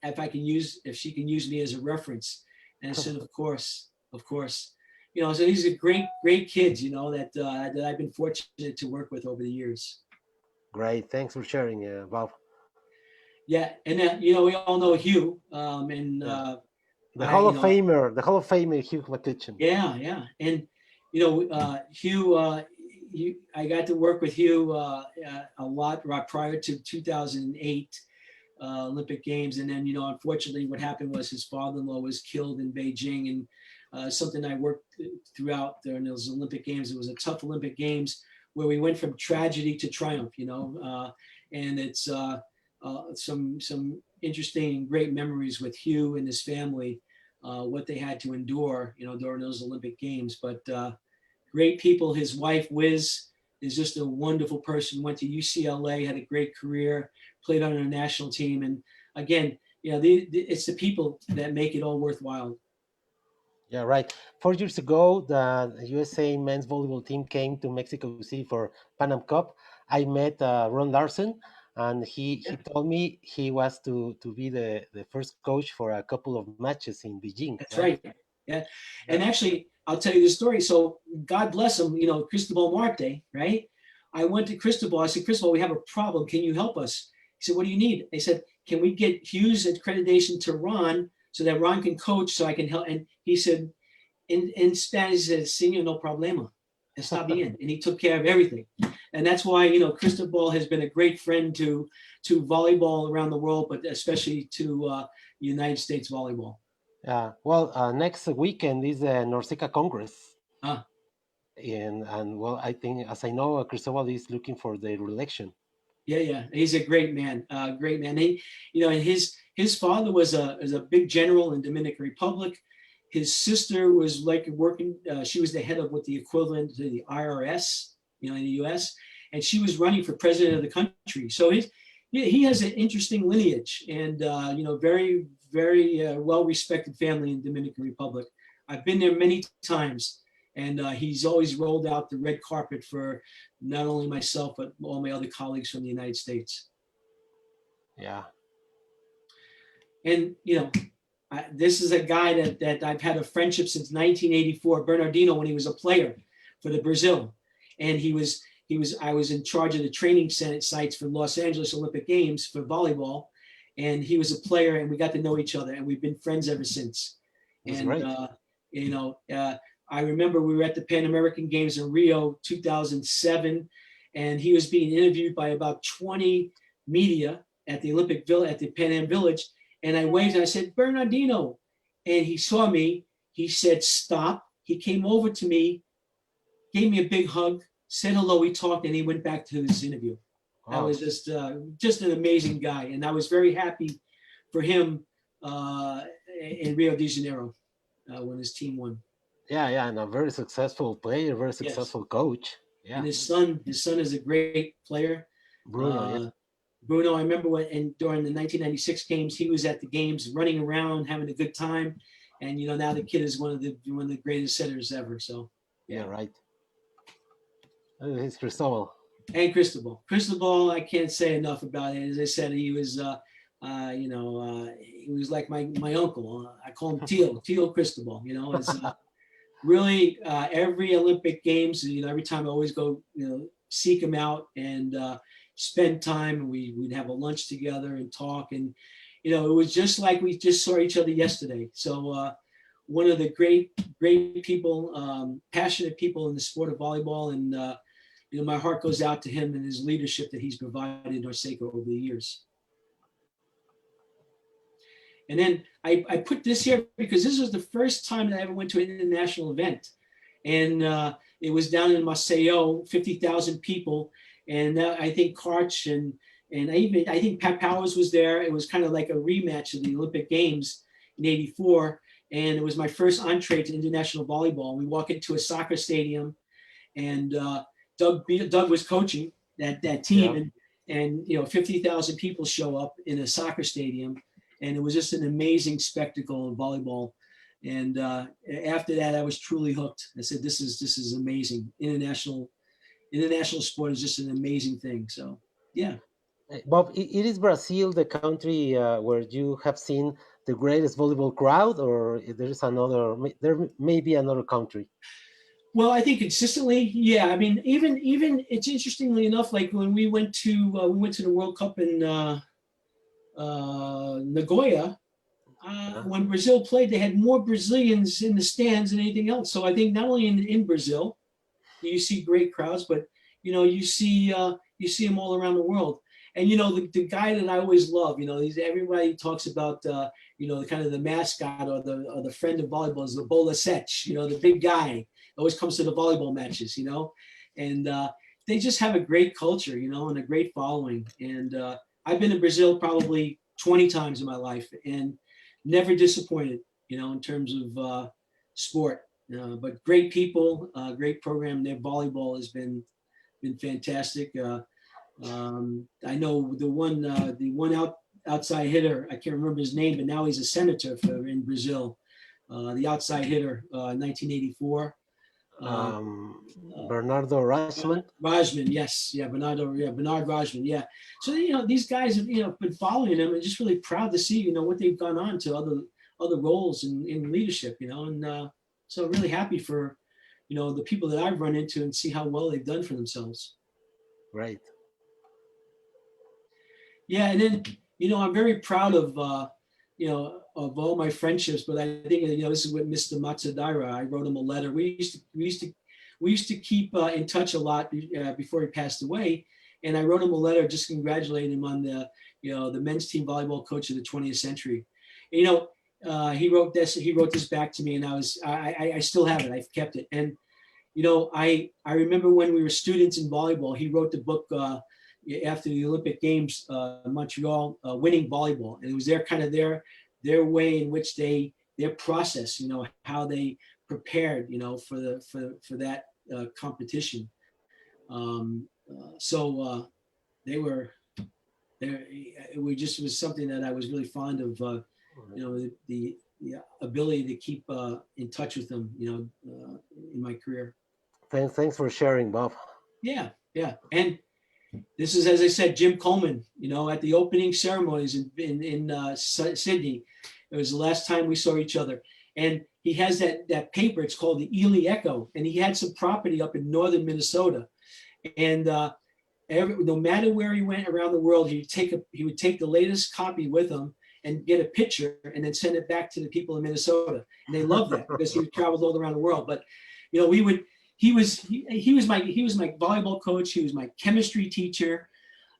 if she can use me as a reference, and I said, of course, of course. So these are great kids, that I've been fortunate to work with over the years. Great. Thanks for sharing, Bob. Yeah, and then we all know Hugh, and Yeah. The I Hall of Famer, Hugh McCutcheon. yeah, and Hugh, I got to work with Hugh a lot prior to 2008 Olympic Games, and then unfortunately, what happened was his father-in-law was killed in Beijing, and something I worked throughout during those Olympic Games. It was a tough Olympic Games where we went from tragedy to triumph, and it's some interesting, great memories with Hugh and his family, what they had to endure, during those Olympic Games. But great people. His wife, Wiz, is just a wonderful person. Went to UCLA, had a great career, played on a national team. And again, it's the people that make it all worthwhile. Yeah, right. 4 years ago, the USA men's volleyball team came to Mexico City for Pan Am Cup. I met Ron Larson, and he Yeah, told me he was to be the first coach for a couple of matches in Beijing, that's right? right. Yeah. Yeah. And actually, I'll tell you the story. So God bless him, Cristobal Marte, right? I went to Cristobal. I said, Cristobal, we have a problem. Can you help us? He said, what do you need? I said, can we get Hughes accreditation to Ron so that Ron can coach so I can help? And he said, in Spanish, he said, Señor, no problema. Está bien. And he took care of everything. And that's why, Cristobal has been a great friend to volleyball around the world, but especially to United States volleyball. Well, next weekend is the Norseca Congress, Ah, and well, I think, as I know, Cristobal is looking for the re-election. yeah. He's a great man. Great man. And his father was a big general in Dominican Republic. His sister was like working. She was the head of what the equivalent to the IRS, in the U.S., and she was running for president of the country. So he has an interesting lineage, and very well respected family in Dominican Republic. I've been there many times, and he's always rolled out the red carpet for not only myself but all my other colleagues from the United States. Yeah. And this is a guy that I've had a friendship since 1984, Bernardino, when he was a player for the Brazil, and I was in charge of the training sites for Los Angeles Olympic Games for volleyball, and he was a player, and we got to know each other, and we've been friends ever since. That's And great. I remember we were at the Pan American Games in Rio 2007, and he was being interviewed by about 20 media at the Olympic Village, at the Pan Am Village, and I waved and I said, Bernardino. And he saw me. He said, stop. He came over to me, gave me a big hug, said hello. We talked, and he went back to his interview. That Oh, was just an amazing guy. And I was very happy for him in Rio de Janeiro when his team won. yeah, and a very successful player, very Yes. successful coach. And Yeah, his son is a great player. Bruno. Yeah, Uh, Bruno, I remember during the 1996 games, he was at the games running around, having a good time. And, now the kid is one of the greatest setters ever. So, yeah, yeah. right. He's Cristobal. And Cristobal, I can't say enough about it. As I said, he was, he was like my uncle. I call him Tio Cristobal. It's really every Olympic Games. Every time I always go, seek him out and spend time. We'd have a lunch together and talk, and it was just like we just saw each other yesterday. So one of the great people, passionate people in the sport of volleyball, and my heart goes out to him and his leadership that he's provided Norseco over the years. And then I put this here because this was the first time that I ever went to an international event. And it was down in Maceió, 50,000 people. And I think Karch and I think Pat Powers was there. It was kind of like a rematch of the Olympic Games in '84. And it was my first entree to international volleyball. We walk into a soccer stadium, and Doug was coaching that team, yeah. and 50,000 people show up in a soccer stadium, and it was just an amazing spectacle of volleyball. And after that, I was truly hooked. I said, "This is amazing. International sport is just an amazing thing." So, yeah. Bob, it is Brazil the country where you have seen the greatest volleyball crowd, or there may be another country? Well, I think consistently, yeah. I mean, even it's interestingly enough, like when we went to the World Cup in Nagoya, when Brazil played, they had more Brazilians in the stands than anything else. So I think not only in Brazil, you see great crowds, but you see them all around the world. And the guy that I always love, everybody talks about kind of the mascot or the friend of volleyball is the Bola Sech, the big guy always comes to the volleyball matches, and they just have a great culture, and a great following. And I've been to Brazil probably 20 times in my life and never disappointed, in terms of sport. But great people, great program. Their volleyball has been fantastic. I know the one outside hitter, I can't remember his name, but now he's a senator in Brazil. The outside hitter, 1984. Bernardo Rajman. Rajman, yes, yeah, Bernard Rajman, yeah. So these guys have been following them and just really proud to see what they've gone on to other roles in leadership, and so really happy for the people that I've run into and see how well they've done for themselves. Right. Yeah, and then I'm very proud of of all my friendships, but I think this is with Mr. Matsudaira. I wrote him a letter. We used to keep in touch a lot before he passed away, and I wrote him a letter just congratulating him on the men's team volleyball coach of the 20th century. He wrote this back to me, and I still have it. I've kept it, and I remember when we were students in volleyball. He wrote the book after the Olympic Games in Montreal, Winning Volleyball, and it was their way in which their process, how they prepared, for that competition. So it was something that I was really fond of. The ability to keep in touch with them, in my career. Thanks for sharing, Bob. Yeah, and this is, as I said, Jim Coleman. At the opening ceremonies in Sydney, it was the last time we saw each other. And he has that paper. It's called the Ely Echo, and he had some property up in northern Minnesota. And no matter where he went around the world, he would take the latest copy with him and get a picture, and then send it back to the people in Minnesota. And they loved that because he traveled all around the world. But he was my volleyball coach. He was my chemistry teacher.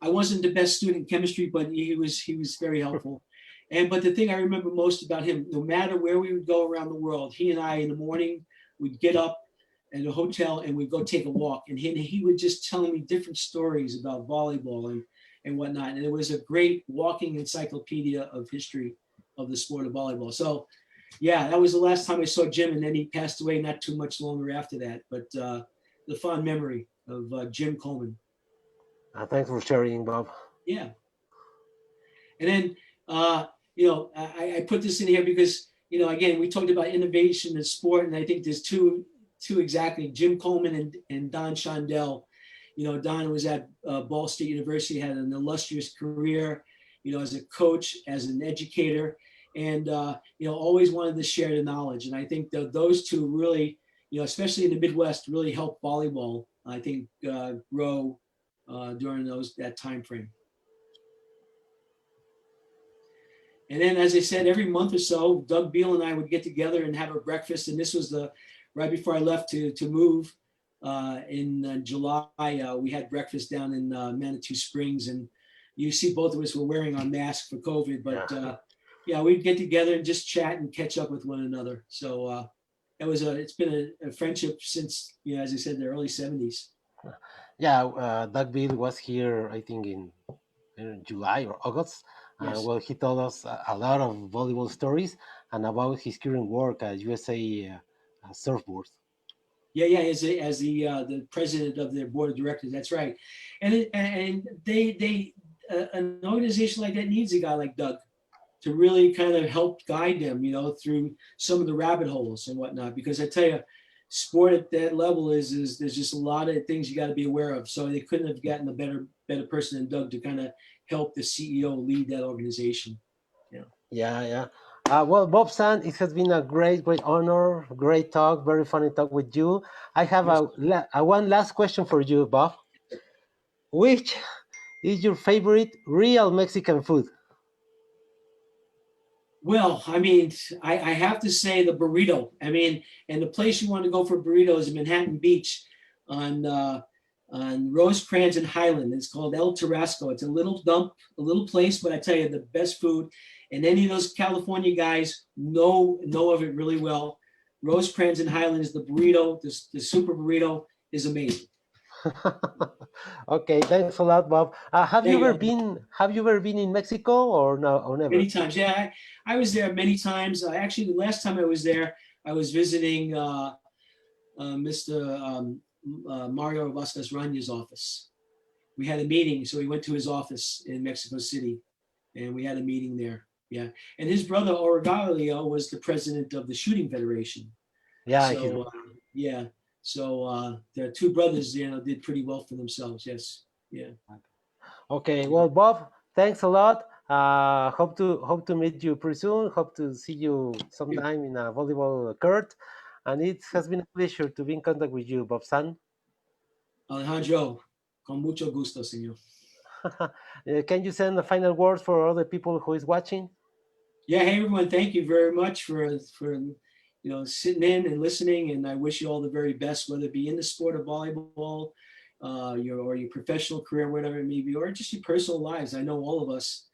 I wasn't the best student in chemistry, but he was very helpful. But the thing I remember most about him, no matter where we would go around the world, he and I in the morning we'd get up at a hotel and we'd go take a walk, and he would just tell me different stories about volleyball and whatnot. And it was a great walking encyclopedia of history of the sport of volleyball. So yeah, that was the last time I saw Jim, and then he passed away not too much longer after that. But the fond memory of Jim Coleman. Thanks for sharing, Bob. Yeah. And then, I put this in here because, again, we talked about innovation in sport, and I think there's two exactly, Jim Coleman and Don Shondell. Don was at Ball State University, had an illustrious career, as a coach, as an educator, and always wanted to share the knowledge. And I think that those two really, especially in the Midwest, really helped volleyball, I think, grow during that time frame. And then, as I said, every month or so, Doug Beal and I would get together and have a breakfast. And this was right before I left to move in July. We had breakfast down in Manitou Springs, and you see both of us were wearing our masks for COVID. But we'd get together and just chat and catch up with one another. So it's been a friendship since, as I said, the early 70s. Yeah, Doug Bill was here, I think, in July or August. Yes. Well, he told us a lot of volleyball stories and about his current work at USA Surfboards. Yeah, as the president of their board of directors. That's right. And they an organization like that needs a guy like Doug to really kind of help guide them, through some of the rabbit holes and whatnot. Because I tell you, sport at that level is there's just a lot of things you got to be aware of. So they couldn't have gotten a better person than Doug to kind of help the CEO lead that organization. Yeah. Well, Bob San, it has been a great honor, great talk, very funny talk with you. I have a one last question for you, Bob. Which is your favorite real Mexican food? Well, I mean, I have to say the burrito. I mean, and the place you want to go for burritos is Manhattan Beach on Rosecrans and Highland. It's called El Tarasco. It's a little dump, a little place, but I tell you, the best food. And any of those California guys know of it really well. Rosecrans and Highland is the burrito. The super burrito is amazing. Okay, thanks a lot, Bob. Have There you you ever go. been? Have you ever been in Mexico or no, or never? Many times, yeah. I was there many times. Actually, the last time I was there, I was visiting Mr. Mario Vasquez Ranya's office. We had a meeting, so we went to his office in Mexico City, and we had a meeting there. Yeah, and his brother Origalio was the president of the Shooting Federation. Yeah, So so the two brothers, did pretty well for themselves. Yes, yeah. Okay, well, Bob, thanks a lot. Hope to meet you pretty soon. Hope to see you sometime in a volleyball court. And it has been a pleasure to be in contact with you, Bob San. Alejandro, con mucho gusto, señor. Can you send the final words for other people who is watching? Yeah, hey everyone, thank you very much for sitting in and listening, and I wish you all the very best, whether it be in the sport of volleyball, your professional career, whatever it may be, or just your personal lives. I know all of us,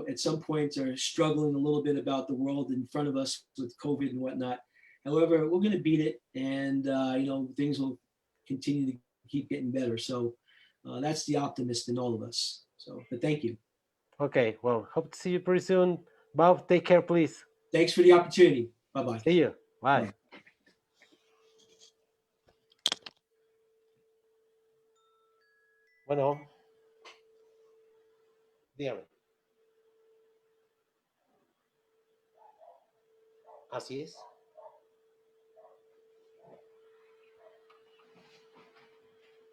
at some point are struggling a little bit about the world in front of us with COVID and whatnot. However, we're going to beat it, and things will continue to keep getting better. So that's the optimist in all of us. So, but thank you. Okay, well, hope to see you pretty soon. Bob, take care, please. Thanks for the opportunity. Bye-bye. See you. Bye. Bye. Bueno, dígame. Así es.